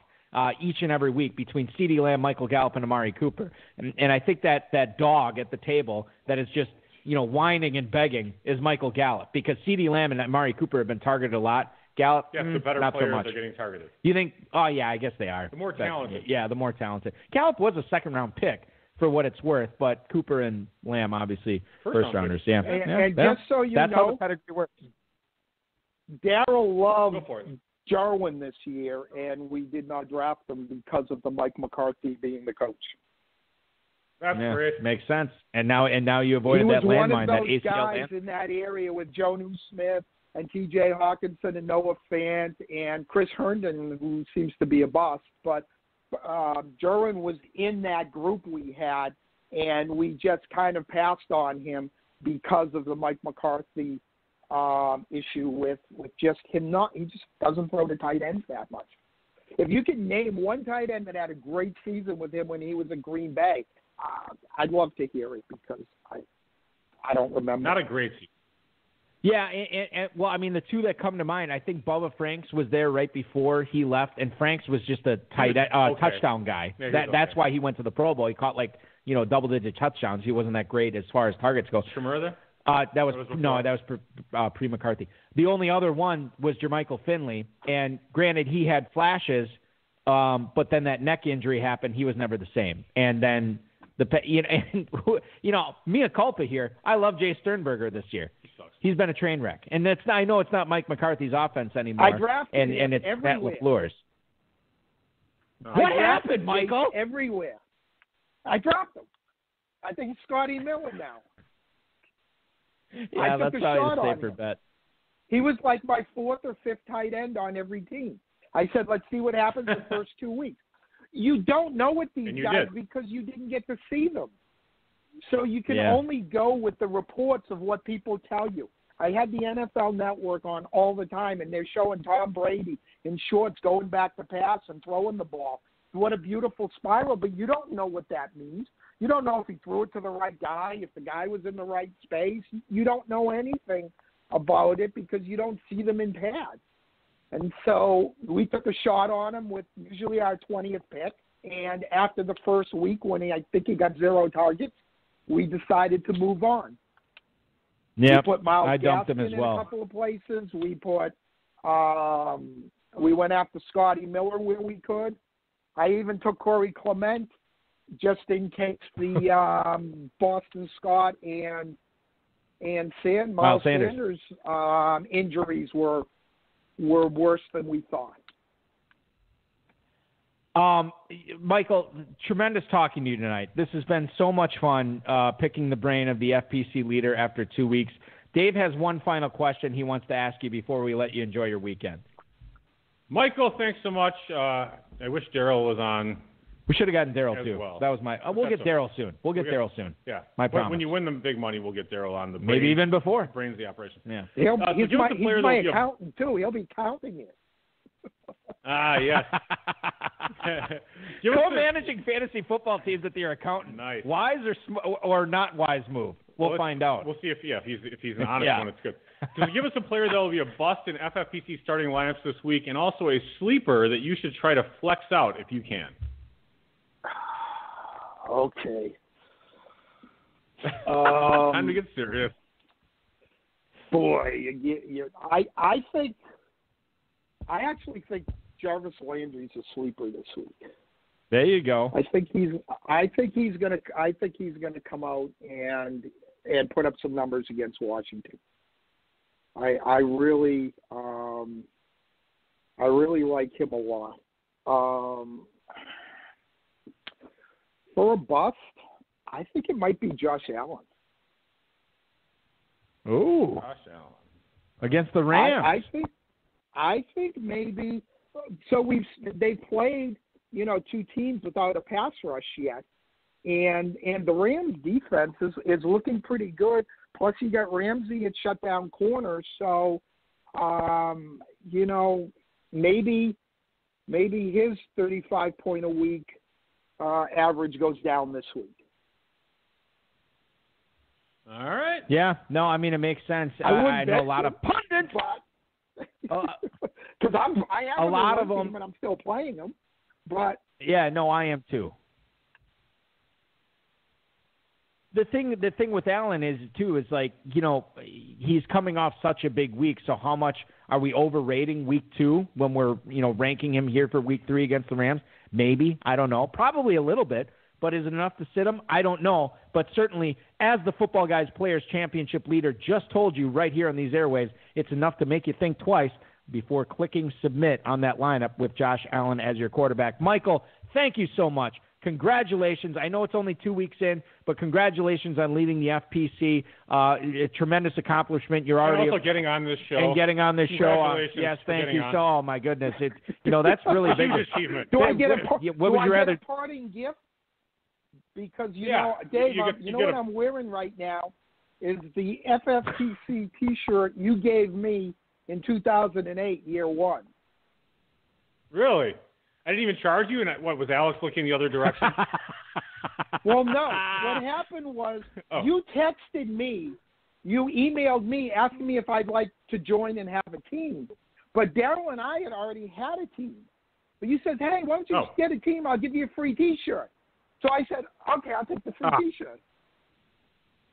each and every week between CeeDee Lamb, Michael Gallup, and Amari Cooper. And I think that dog at the table that is just, whining and begging is Michael Gallup, because CeeDee Lamb and Amari Cooper have been targeted a lot. Gallup, the better not players so much. are getting targeted. You think? Oh, yeah, I guess they are. The more talented. Yeah, the more talented. Gallup was a second-round pick for what it's worth, but Cooper and Lamb, obviously, first-rounders. Yeah. And just so you that's know, how the pedigree works. Darryl loved Jarwin this year, and we did not draft him because of the Mike McCarthy being the coach. That's great. Makes sense. And now you avoided that landmine, that ACL. He was one of those guys in that area with Jonnu Smith and T.J. Hawkinson and Noah Fant and Chris Herndon, who seems to be a bust. But Jarwin was in that group we had, and we just kind of passed on him because of the Mike McCarthy issue with just him he just doesn't throw to tight ends that much. If you could name one tight end that had a great season with him when he was in Green Bay, I'd love to hear it, because I don't remember. Not a great season. Yeah, and well, I mean, the two that come to mind, I think Bubba Franks was there right before he left, and Franks was just a touchdown guy. Yeah, that's why he went to the Pro Bowl. He caught double-digit touchdowns. He wasn't that great as far as targets go. Shemur there? That was pre-McCarthy. The only other one was Jermichael Finley, and granted, he had flashes, but then that neck injury happened. He was never the same. And then mea culpa here. I love Jay Sternberger this year. He's been a train wreck, and I know it's not Mike McCarthy's offense anymore. I drafted him and it's everywhere. Matt LaFleur's. What happened, Michael? Everywhere. I dropped him. I think it's Scotty Miller now. Yeah, that's probably a safer bet. He was like my fourth or fifth tight end on every team. I said, let's see what happens the first 2 weeks. You don't know with these guys because you didn't get to see them. So you can only go with the reports of what people tell you. I had the NFL Network on all the time, and they're showing Tom Brady in shorts going back to pass and throwing the ball. What a beautiful spiral, but you don't know what that means. You don't know if he threw it to the right guy, if the guy was in the right space. You don't know anything about it because you don't see them in pads. And so we took a shot on him with usually our 20th pick. And after the first week, when I think he got 0 targets, we decided to move on. Yeah, we put Miles I dumped him Gaskin as in well. a couple of places. We put, we went after Scotty Miller where we could. I even took Corey Clement just in case the Boston Scott and Miles Sanders injuries were worse than we thought. Michael, tremendous talking to you tonight. This has been so much fun picking the brain of the FPC leader after 2 weeks. Dave has one final question he wants to ask you before we let you enjoy your weekend. Michael, thanks so much. I wish Darryl was on. We should have gotten Darryl too. Well. That was my. We'll get Darryl soon. We'll get Darryl soon. Yeah, my promise. When you win the big money, we'll get Darryl on the. Maybe even before. Brains the operation. Yeah. He's my accountant too. He'll be counting it. Yes. Co-managing fantasy football teams with your accountant. Nice. Wise or not wise move? We'll find out. We'll see if he's an honest one. It's good. So give us a player that will be a bust in FFPC starting lineups this week, and also a sleeper that you should try to flex out if you can. Okay. Time to get serious. Boy, I actually think Jarvis Landry's a sleeper this week. There you go. I think he's gonna come out and put up some numbers against Washington. I really like him a lot. For a bust, I think it might be Josh Allen. Ooh. Josh Allen. Against the Rams. I think maybe. So they've played, two teams without a pass rush yet, and the Rams defense is looking pretty good. Plus, you got Ramsey at shutdown corners, so maybe his 35 point a week average goes down this week. All right. Yeah. No, I mean, it makes sense. I know a lot of pundits. Because I have a lot of them, and I'm still playing them. But yeah, no, I am too. The thing with Allen is like, he's coming off such a big week. So how much are we overrating week 2 when we're ranking him here for week 3 against the Rams? Maybe, I don't know. Probably a little bit. But is it enough to sit him? I don't know. But certainly, as the Football Guys Players Championship leader just told you right here on these airwaves, it's enough to make you think twice before clicking submit on that lineup with Josh Allen as your quarterback. Michael, thank you so much. Congratulations. I know it's only 2 weeks in, but congratulations on leading the FPC. A tremendous accomplishment. You're already also getting on this show. And getting on this show. Yes, thank you. So, oh, my goodness. That's really big. Achievement. Do I get a parting gift? Because, Dave, what I'm wearing right now is the FFPC T-shirt you gave me in 2008, year 1. Really? I didn't even charge you? And was Alex looking the other direction? Well, no. What happened was you texted me, you emailed me asking me if I'd like to join and have a team. But Daryl and I had already had a team. But you said, hey, why don't you just get a team? I'll give you a free T-shirt. So I said, okay, I'll take the free T-shirt.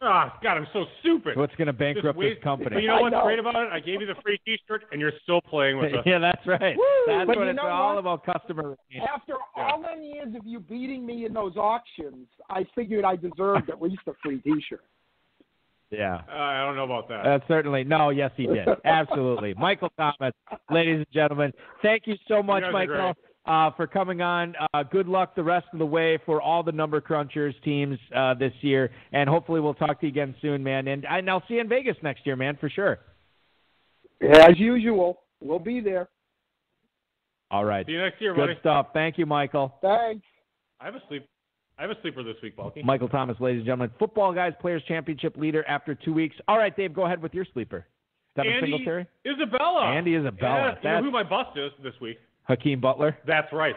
Oh, God, I'm so stupid. What's going to bankrupt this company? But you know what's great about it? I gave you the free T-shirt, and you're still playing with us. Yeah, that's right. Woo! That's but what it's all about, customer. After all them years of you beating me in those auctions, I figured I deserved at least a free T-shirt. Yeah. I don't know about that. Certainly. No, yes, he did. Absolutely. Michael Thomas, ladies and gentlemen, thank you so much, Michael, for coming on. Good luck the rest of the way for all the Number Crunchers teams this year, and hopefully we'll talk to you again soon, man. And I'll see you in Vegas next year, man, for sure. As usual, we'll be there. All right. See you next year, buddy. Good stuff. Thank you, Michael. Thanks. I have a sleeper this week, Balky. Michael Thomas, ladies and gentlemen, Football Guys Players Championship leader after 2 weeks. All right, Dave, go ahead with your sleeper. Devin Singletary? Isabella. Andy Isabella. Yeah, you know who my bust is this week? Hakeem Butler? That's right.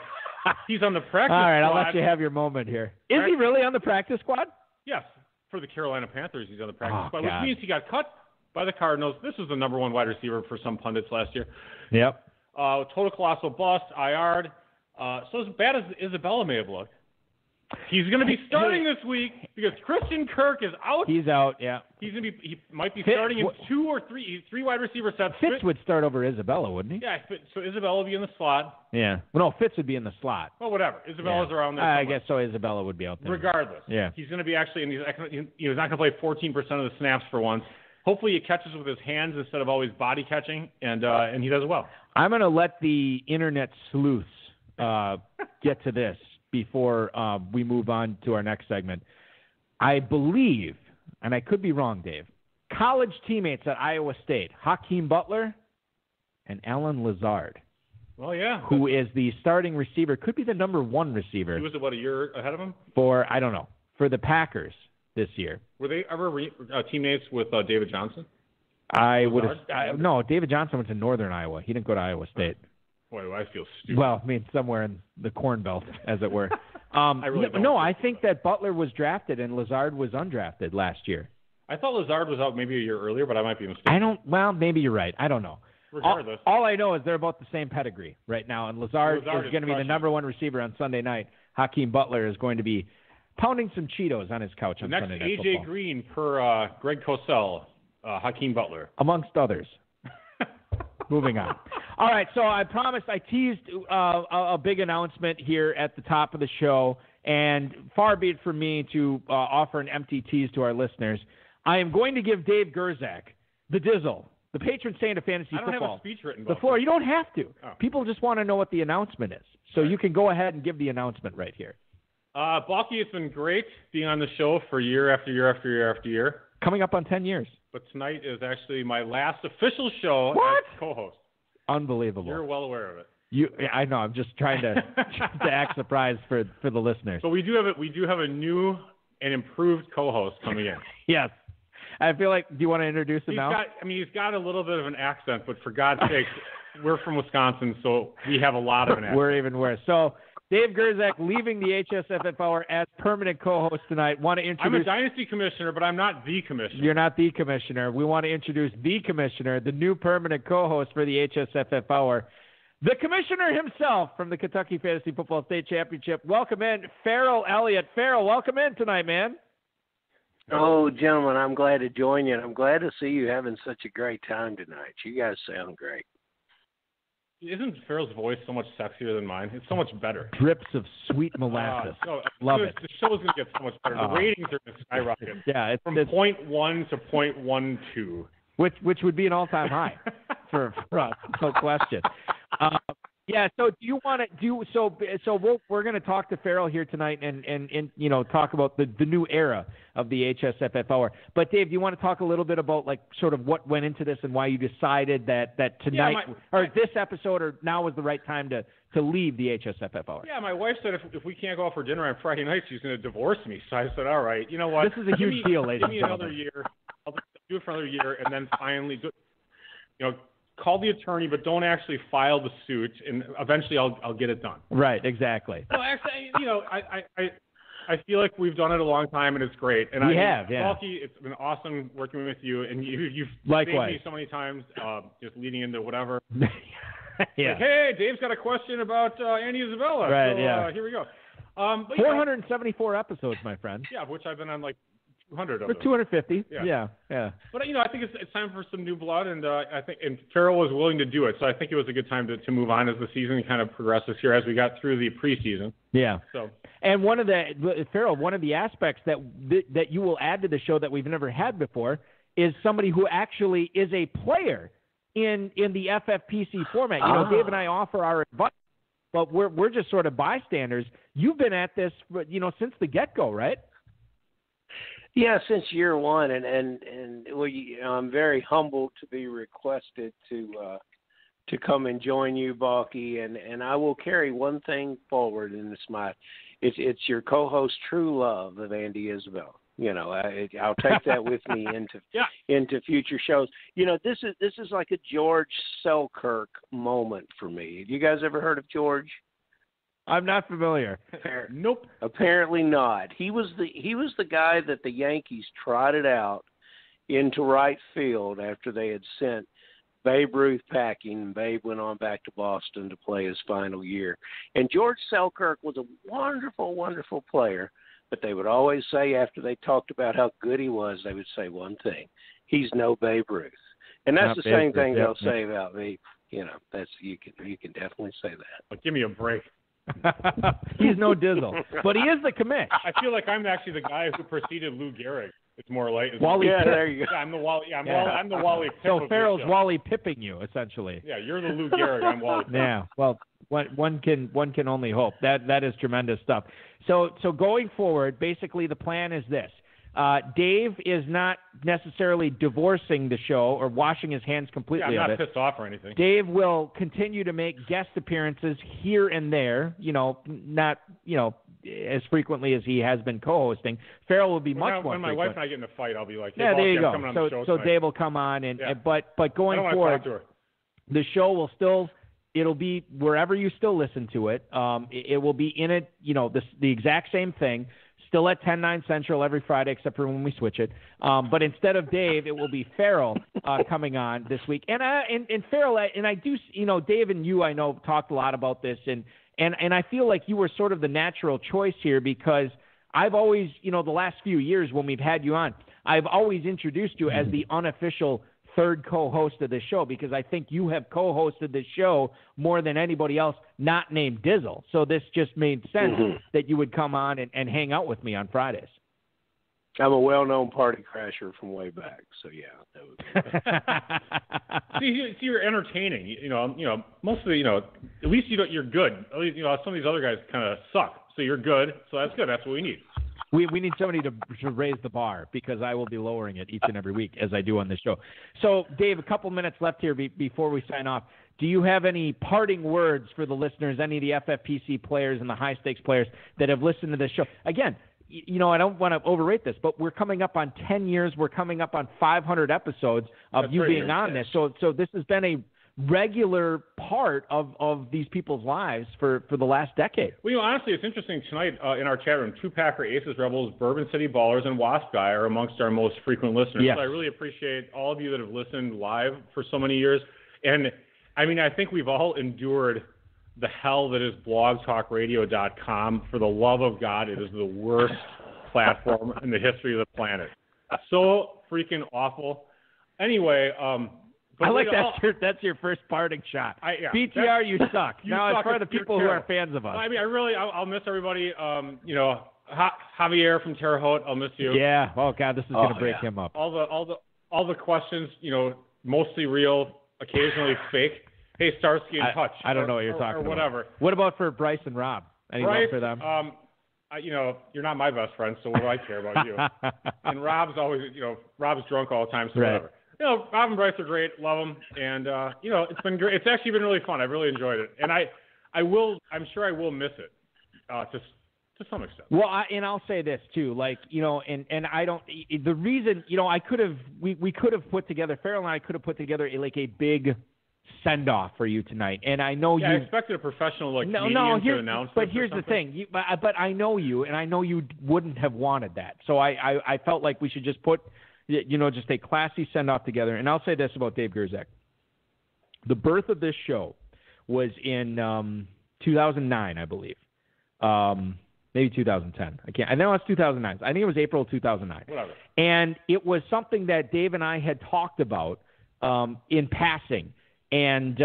He's on the practice squad. All right, I'll let you have your moment here. Is he really on the practice squad? Yes. For the Carolina Panthers, he's on the practice squad, God. which means he got cut by the Cardinals. This was the number 1 wide receiver for some pundits last year. Yep. Total colossal bust, IR'd. So as bad as Isabella may have looked, he's going to be starting this week because Christian Kirk is out. He's out, yeah. He might be starting in 2 or 3 wide receiver sets. Fitz would start over Isabella, wouldn't he? Yeah, so Isabella would be in the slot. Yeah. Well, no, Fitz would be in the slot. Well, whatever. Isabella's around there somewhere. I guess so. Isabella would be out there. Regardless. Yeah. He's going to be actually he's not going to play 14% of the snaps for once. Hopefully he catches with his hands instead of always body catching, and he does well. I'm going to let the internet sleuths get to this before we move on to our next segment. I believe, and I could be wrong, Dave, college teammates at Iowa State, Hakeem Butler and Alan Lazard. Well, yeah. Who is the starting receiver, could be the number 1 receiver. He was about a year ahead of him? For the Packers this year. Were they ever teammates with David Johnson? No, David Johnson went to Northern Iowa. He didn't go to Iowa State. Boy, do I feel stupid. Well, I mean, somewhere in the Corn Belt, as it were. I think that Butler was drafted and Lazard was undrafted last year. I thought Lazard was out maybe a year earlier, but I might be mistaken. Well, maybe you're right. I don't know. Regardless. All I know is they're about the same pedigree right now, and Lazard is going to be the number one receiver on Sunday night. Hakeem Butler is going to be pounding some Cheetos on his couch on Sunday Night Football. Next, A.J. Green per Greg Cosell, Hakeem Butler. Amongst others. Moving on. All right, so I promised, I teased a big announcement here at the top of the show, and far be it from me to offer an empty tease to our listeners. I am going to give Dave Gerzak, the Dizzle, the patron saint of fantasy football. I don't have a speech written. The floor. You don't have to. Oh. People just want to know what the announcement is. So you can go ahead and give the announcement right here. Balky, it's been great being on the show for year after year after year after year. Coming up on 10 years. But tonight is actually my last official show as co-host. Unbelievable. You're well aware of it. I know. I'm just trying to act surprised for the listeners. But we do have a new and improved co-host coming in. Yes. I feel like, do you want to introduce him now? He's got a little bit of an accent, but for God's sake, we're from Wisconsin, so we have a lot of an accent. We're even worse. So, Dave Gerzak leaving the HSFF Hour as permanent co-host tonight. Want to introduce? I'm a dynasty commissioner, but I'm not the commissioner. You're not the commissioner. We want to introduce the commissioner, the new permanent co-host for the HSFF Hour, the commissioner himself from the Kentucky Fantasy Football State Championship. Welcome in, Farrell Elliott. Farrell, welcome in tonight, man. Oh, gentlemen, I'm glad to join you, and I'm glad to see you having such a great time tonight. You guys sound great. Isn't Farrell's voice so much sexier than mine? It's so much better. Drips of sweet molasses. Love it. The show's going to get so much better. The ratings are going to skyrocket. Yeah, it's from 0.1 to 0.12. Which would be an all-time high for us, no question. Yeah. So do you want to do so? So we're going to talk to Farrell here tonight, and talk about the new era of the HSFF Hour. But Dave, do you want to talk a little bit about like sort of what went into this and why you decided that tonight or this episode or now was the right time to leave the HSFF Hour? Yeah, my wife said if we can't go out for dinner on Friday night, she's going to divorce me. So I said, all right, you know what? This is a huge deal, ladies and gentlemen. Give me another year. I'll do it for another year, and then finally call the attorney, but don't actually file the suit, and eventually I'll get it done. Right, exactly. Well, actually, I feel like we've done it a long time, and it's great. And we have, yeah. Balky, it's been awesome working with you, and you've likewise saved me so many times, just leading into whatever. Yeah. Like, hey, Dave's got a question about Andy Isabella. Right, so, yeah. Here we go. 474 episodes, my friend. Yeah, which I've been on like 200 of them. 250. Yeah. But I think it's time for some new blood, and I think Farrell was willing to do it, so I think it was a good time to move on as the season kind of progresses here as we got through the preseason. Yeah. So. And one of the aspects that you will add to the show that we've never had before is somebody who actually is a player in the FFPC format. Dave and I offer our advice, but we're just sort of bystanders. You've been at this, since the get-go, right? Yeah, since year one, and I'm very humbled to be requested to come and join you, Balky, and I will carry one thing forward, and it's your co-host true love of Andy Isabel. I'll take that with me into future shows. This is like a George Selkirk moment for me. Have you guys ever heard of George? I'm not familiar. Nope. Apparently not. He was the guy that the Yankees trotted out into right field after they had sent Babe Ruth packing, and Babe went on back to Boston to play his final year. And George Selkirk was a wonderful, wonderful player, but they would always say after they talked about how good he was, they would say one thing: he's no Babe Ruth. And that's the same thing they'll say about me. That's you can definitely say that. But give me a break. He's no Dizzle, but he is the commish. I feel like I'm actually the guy who preceded Lou Gehrig. It's more like Wally. Yeah, there you go. Yeah, I'm the Wally. Yeah, I'm the Wally. So Farrell's Wally pipping you essentially. Yeah, you're the Lou Gehrig. I'm Wally. Yeah. Well, one can only hope. That is tremendous stuff. So going forward, basically the plan is this. Dave is not necessarily divorcing the show or washing his hands completely of it. I'm not pissed off or anything. Dave will continue to make guest appearances here and there, not, as frequently as he has been co-hosting. Farrell will be much more When my frequent. wife and I get in a fight, I'll be like, hey, yeah, there you go. coming on the show so tonight. Dave will come on, but going I don't forward, talk to her. the show will still, it'll be wherever you still listen to it. It will be in it, the exact same thing. Still at 10/9 Central every Friday, except for when we switch it. But instead of Dave, it will be Farrell coming on this week. And Farrell, and I do, Dave and you, I know, talked a lot about this, and I feel like you were sort of the natural choice here because I've always, the last few years when we've had you on, I've always introduced you as the unofficial third co-host of the show because I think you have co-hosted the show more than anybody else not named Dizzle. So this just made sense that you would come on and hang out with me on Fridays. I'm a well-known party crasher from way back, so yeah. That would see, you're entertaining. Mostly, at least you're good. At least, some of these other guys kind of suck. So you're good. So that's good. That's what we need. We need somebody to raise the bar because I will be lowering it each and every week as I do on this show. So, Dave, a couple minutes left here before we sign off. Do you have any parting words for the listeners, any of the FFPC players and the high-stakes players that have listened to this show? Again, I don't want to overrate this, but we're coming up on 10 years. We're coming up on 500 episodes of you being on this. So this has been a regular part of these people's lives for the last decade. Well, honestly, it's interesting tonight in our chat room, Two Packer, Aces, Rebels, Bourbon City Ballers, and Wasp Guy are amongst our most frequent listeners. Yes. So I really appreciate all of you that have listened live for so many years. And, I think we've all endured the hell that is blogtalkradio.com. For the love of God, it is the worst platform in the history of the planet. So freaking awful. Anyway, I like that's your first parting shot. BTR, you suck. Now it's for the people who are fans of us. I'll miss everybody. Javier from Terre Haute, I'll miss you. Yeah. Oh God, this is going to break him up. All the questions, mostly real, occasionally fake. Hey, Starsky and Hutch. I don't know what you're talking about. Or whatever. What about for Bryce and Rob? Any love for them? You're not my best friend, so what do I care about you? And Rob's always, Rob's drunk all the time, so whatever. Rob and Bryce are great. Love them. And, it's been great. It's actually been really fun. I've really enjoyed it. And I'm sure I will miss it to some extent. Well, I'll say this too, and I don't, the reason, we could have put together, Farrell and I could have put together a big send-off for you tonight. And I know I expected a professional comedian to announce but here's the thing. But I know you, and I know you wouldn't have wanted that. So I felt like we should just put, just a classy send-off together. And I'll say this about Dave Gerzak. The birth of this show was in 2009, I believe. Maybe 2010. I know it's 2009. I think it was April of 2009. Whatever. And it was something that Dave and I had talked about in passing. And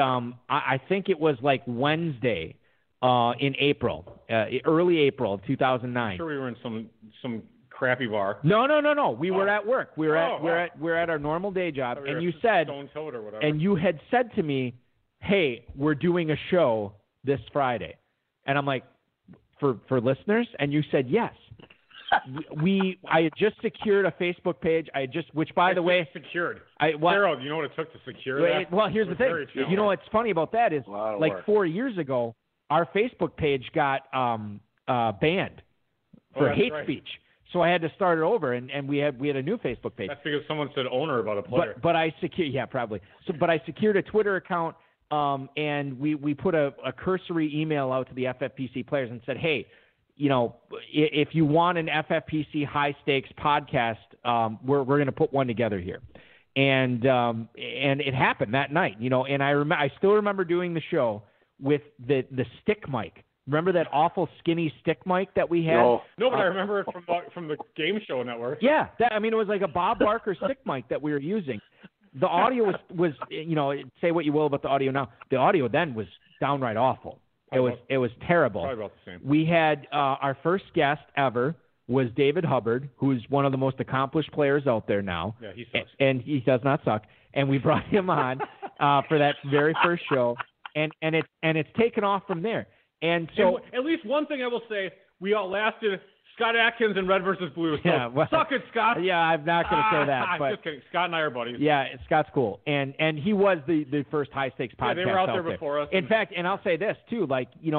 I think it was like Wednesday in April, early April of 2009. I'm sure we were in some crappy bar. No. We were at work. We're at our normal day job. And you said, Stone Toad or whatever. And you had said to me, "Hey, we're doing a show this Friday," and I'm like, "For listeners?" And you said yes. I had just secured a Facebook page. Which by the way, secured. Carol, do you know what it took to secure that? Well, here's the thing. You know what's funny about that is, like 4 years ago, our Facebook page got banned for hate speech. So I had to start it over, and we had a new Facebook page. That's because someone said owner about a player. But I secured, probably. But I secured a Twitter account, and we put a cursory email out to the FFPC players and said, hey, if you want an FFPC high stakes podcast, we're going to put one together here. And it happened that night, and I still remember doing the show with the stick mic. Remember that awful skinny stick mic that we had? No, but I remember it from the game show network. Yeah, it was like a Bob Barker stick mic that we were using. The audio was say what you will about the audio now. The audio then was downright awful. It was terrible. Probably about the same. We had our first guest ever was David Hubbard, who's one of the most accomplished players out there now. Yeah, he sucks. And he does not suck. And we brought him on for that very first show, and it's taken off from there. And so, at least one thing I will say, we outlasted Scott Atkins and Red versus Blue. So suck it, Scott. Yeah, I'm not going to say that. But just kidding. Scott and I are buddies. Yeah, Scott's cool, and he was the first high stakes podcast. Yeah, they were out there before us. In fact, and I'll say this too, he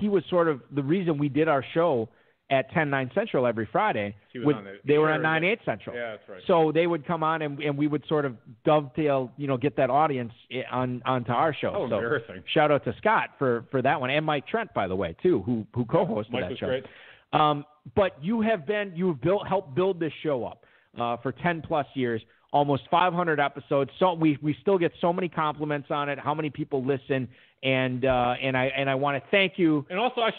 was sort of the reason we did our show at 10/9 Central every Friday. They were on 9/8 Central. Yeah, that's right. So they would come on and we would sort of dovetail, get that audience onto our show. Oh, so embarrassing. Shout out to Scott for that one, and Mike Trent, by the way, too, who co-hosted Mike that was show. Great. But you've helped build this show up for 10 plus years, almost 500 episodes. So we still get so many compliments on it, how many people listen, and I want to thank you. And also, I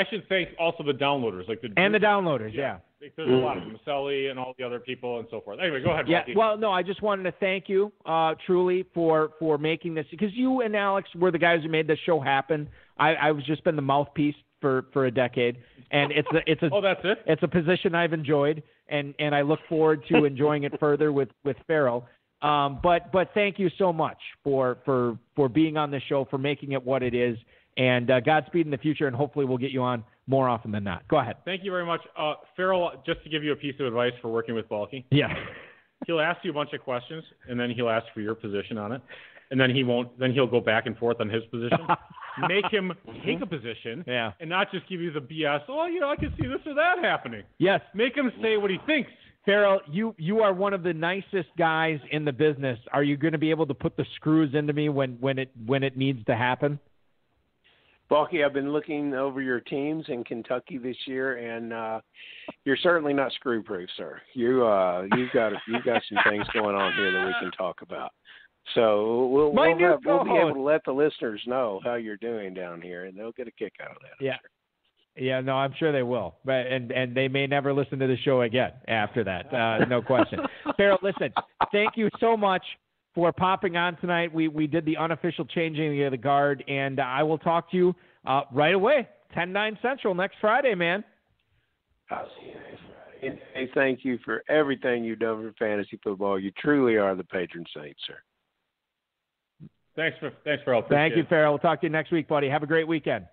should thank also the downloaders, like the downloaders, yeah. There's a lot of them, Maselli and all the other people and so forth. Anyway, go ahead. Yeah, Rocky. well, no, I just wanted to thank you truly for making this, because you and Alex were the guys who made this show happen. I've just been the mouthpiece for a decade, and it's a oh, that's it. It's a position I've enjoyed, and I look forward to enjoying it further with Farrell. But thank you so much for being on the show, for making it what it is, and Godspeed in the future, and hopefully we'll get you on more often than not. Go ahead. Thank you very much. Farrell, just to give you a piece of advice for working with Balky. Yeah. He'll ask you a bunch of questions, and then he'll ask for your position on it, and then he'll go back and forth on his position. Make him take a position, and not just give you the BS. Oh, I can see this or that happening. Yes. Make him say what he thinks. Farrell, you are one of the nicest guys in the business. Are you going to be able to put the screws into me when it needs to happen? Balky, I've been looking over your teams in Kentucky this year, and you're certainly not screw-proof, sir. You've got some things going on here that we can talk about. So we'll be able to let the listeners know how you're doing down here, and they'll get a kick out of that. Yeah. Yeah, no, I'm sure they will. But and they may never listen to the show again after that. No question. Farrell, listen, thank you so much for popping on tonight. We did the unofficial changing of the guard, and I will talk to you right away, 10/9 Central next Friday, man. I'll see you next Friday. Hey, thank you for everything you've done for fantasy football. You truly are the patron saint, sir. Thanks, Farrell. Thank you, Farrell. We'll talk to you next week, buddy. Have a great weekend.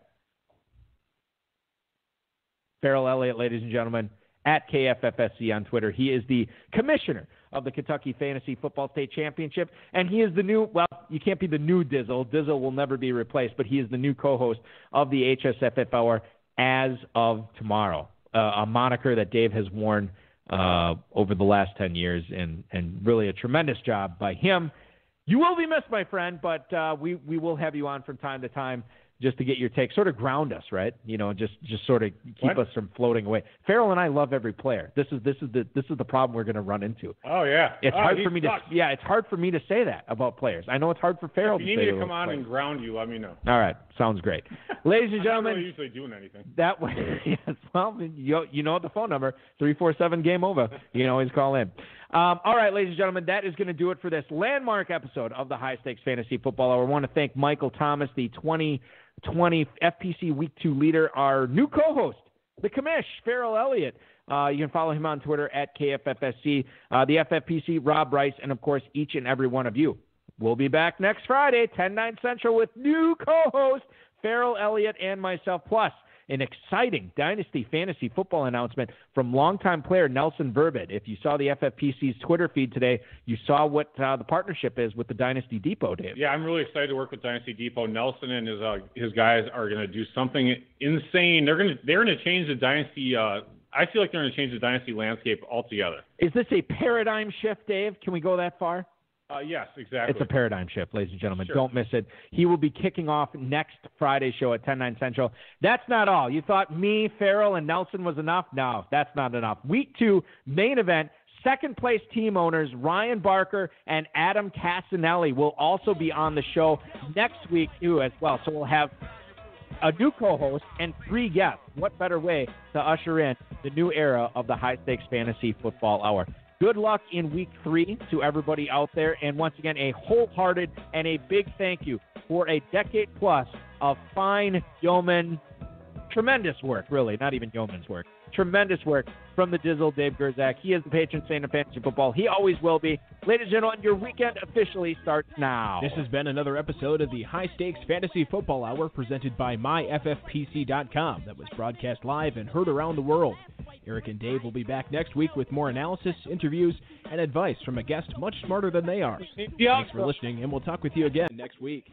Farrell Elliott, ladies and gentlemen, at KFFSC on Twitter. He is the commissioner of the Kentucky Fantasy Football State Championship, and he is the new, well, you can't be the new Dizzle. Dizzle will never be replaced, but he is the new co-host of the HSFF Hour as of tomorrow, a moniker that Dave has worn over the last 10 years, and really a tremendous job by him. You will be missed, my friend, but we will have you on from time to time just to get your take, sort of ground us, right? Just sort of keep us from floating away. Farrell and I love every player. This is the problem we're going to run into. Oh yeah, it's hard for me it's hard for me to say that about players. I know it's hard for Farrell. If you need me to come on and ground you, let me know. All right, sounds great, ladies and gentlemen. I'm not really usually doing anything. That way, yes. Well, you know the phone number 347 game over. You can always call in. All right, ladies and gentlemen, that is going to do it for this landmark episode of the High Stakes Fantasy Football Hour. I want to thank Michael Thomas, the 2020 FPC Week 2 leader, our new co-host, the commish, Farrell Elliott. You can follow him on Twitter at KFFSC, the FFPC, Rob Rice, and, of course, each and every one of you. We'll be back next Friday, 10/9 Central, with new co-host Farrell Elliott and myself, plus an exciting Dynasty Fantasy Football announcement from longtime player Nelson Verbit. If you saw the FFPC's Twitter feed today, you saw what the partnership is with the Dynasty Depot, Dave. Yeah, I'm really excited to work with Dynasty Depot. Nelson and his guys are going to do something insane. They're going to change the Dynasty. I feel like they're going to change the Dynasty landscape altogether. Is this a paradigm shift, Dave? Can we go that far? Yes, exactly. It's a paradigm shift, ladies and gentlemen. Sure. Don't miss it. He will be kicking off next Friday's show at 10/9 Central. That's not all. You thought me, Farrell, and Nelson was enough? No, that's not enough. Week 2, main event, second-place team owners Ryan Barker and Adam Casanelli will also be on the show next week, too, as well. So we'll have a new co-host and 3 guests. What better way to usher in the new era of the High Stakes Fantasy Football Hour? Good luck in Week 3 to everybody out there. And once again, a wholehearted and a big thank you for a decade plus of fine yeoman, tremendous work, really, not even yeoman's work, tremendous work from the Dizzle, Dave Gerzak. He is the patron saint of fantasy football. He always will be. Ladies and gentlemen, your weekend officially starts now. This has been another episode of the High Stakes Fantasy Football Hour presented by MyFFPC.com that was broadcast live and heard around the world. Eric and Dave will be back next week with more analysis, interviews, and advice from a guest much smarter than they are. Thanks for listening, and we'll talk with you again next week.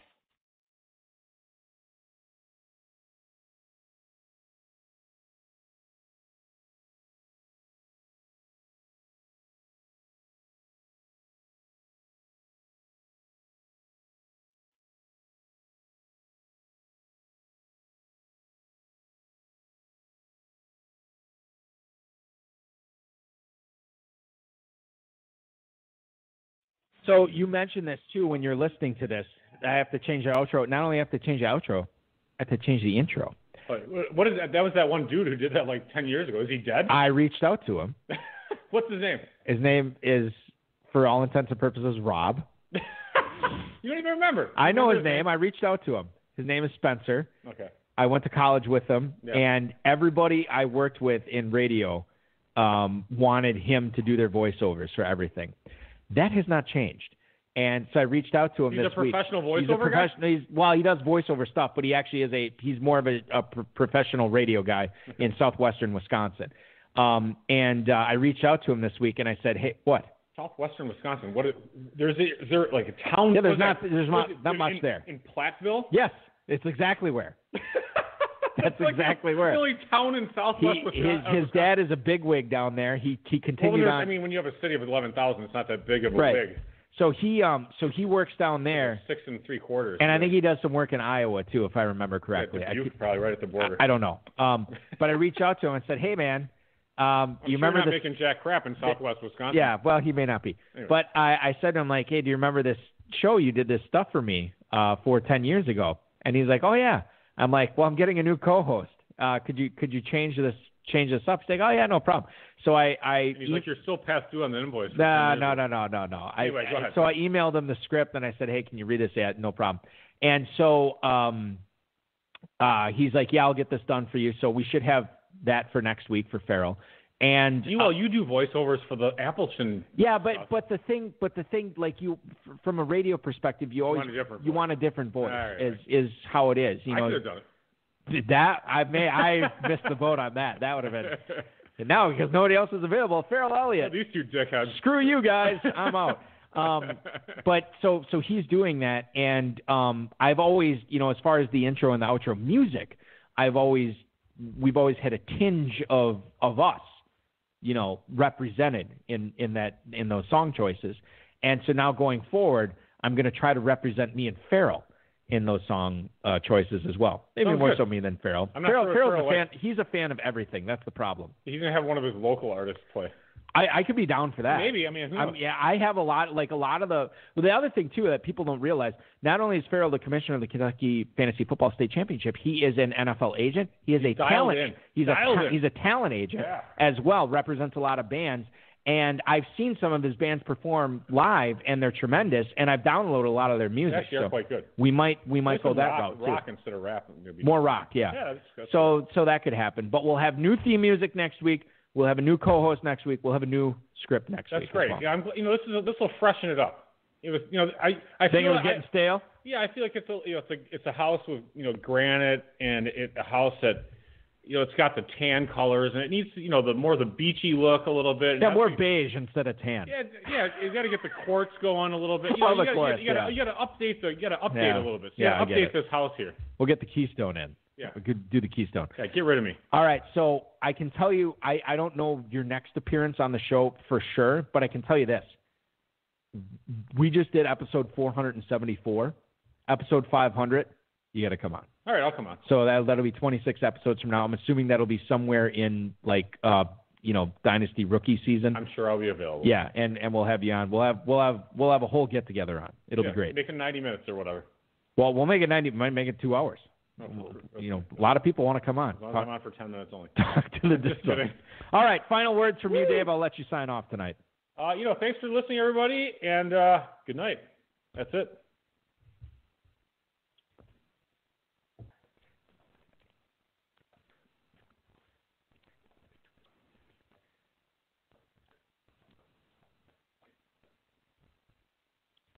So you mentioned this too when you're listening to this. I have to change the outro. Not only have to change the outro, I have to change the intro. What is that? That was that one dude who did that like 10 years ago. Is he dead? I reached out to him. What's his name? His name is, for all intents and purposes, Rob. You don't even remember. I know his name. I reached out to him. His name is Spencer. Okay. I went to college with him, Yeah. and everybody I worked with in radio wanted him to do their voiceovers for everything. That has not changed. And so I reached out to him this week. He's a professional voiceover He's a professional. He does voiceover stuff, but he actually is he's more of a professional radio guy in southwestern Wisconsin. And I reached out to him this week, and I said, hey, what? Southwestern Wisconsin. Is there like a town? Yeah, there's not much there. In Platteville? Yes, it's exactly where. That's like exactly where. The only town in southwest Wisconsin. His dad is a bigwig down there. He continued on. I mean, when you have a city of 11,000, it's not that big of a wig. So he works down there. 6 3/4. And I think he does some work in Iowa too, if I remember correctly. Yeah, Dubuque, probably right at the border. I don't know. But I reached out to him and said, "Hey, man, you remember not this?" Making jack crap in southwest Wisconsin. Yeah, well, he may not be. Anyway. But I said to him, like, "Hey, do you remember this show you did this stuff for me 10 years ago?" And he's like, "Oh yeah." I'm like, "Well, I'm getting a new co-host. Could you change this up?" He's like, "Oh yeah, no problem." So and he's like, "You're still past due on the invoice." No. Anyway, go ahead. So I emailed him the script and I said, "Hey, can you read this?" Yeah, no problem. And so he's like, "Yeah, I'll get this done for you." So we should have that for next week for Farrell. And you do voiceovers for the Appleton. Yeah, but the thing, like from a radio perspective, you always want a different voice. Right. Is how it is. I could have done it. That I missed the boat on that. That would have been. And now because nobody else is available, Farrell Elliott. These two dickheads. Screw you guys, I'm out. But so he's doing that, and I've always, as far as the intro and the outro music, we've always had a tinge of us, represented in those song choices, and so now going forward, I'm going to try to represent me and Farrell in those song choices as well. Maybe more so me than Farrell. Farrell's a fan. He's a fan of everything. That's the problem. He's gonna have one of his local artists play. I could be down for that. Maybe. I mean, who knows? I have a lot of the other thing too that people don't realize. Not only is Farrell the commissioner of the Kentucky Fantasy Football State Championship, he is an NFL agent. He is a talent. He's a talent agent as well. Represents a lot of bands. And I've seen some of his bands perform live, and they're tremendous. And I've downloaded a lot of their music. Actually, they're quite good. We might go that route too. Rock instead of rap. More rock, yeah. Yeah, that's so that could happen. But we'll have new theme music next week. We'll have a new co-host next week. We'll have a new script next week. That's great. Well. Yeah, this will freshen it up. It was, I think it was getting stale. Yeah, I feel like it's a house with granite, and a house that. It's got the tan colors, and it needs the beachy look a little bit. Yeah, more beige instead of tan. Yeah, you got to get the quartz going a little bit. You got to update a little bit. So update this house here. We'll get the Keystone in. Yeah, we could do the Keystone. Yeah, get rid of me. All right, so I can tell you, I don't know your next appearance on the show for sure, but I can tell you this: we just did episode 474, episode 500. You got to come on. All right, I'll come on. So that'll be 26 episodes from now. I'm assuming that'll be somewhere in Dynasty rookie season. I'm sure I'll be available. Yeah, and we'll have you on. We'll have a whole get together on. It'll be great. Make it 90 minutes or whatever. Well, we'll make it 90. Might make it 2 hours. A lot of people want to come on. As long as I'm on for 10 minutes only. Talk to the discipline. All right, final words from you, Dave. I'll let you sign off tonight. Thanks for listening, everybody, and good night. That's it.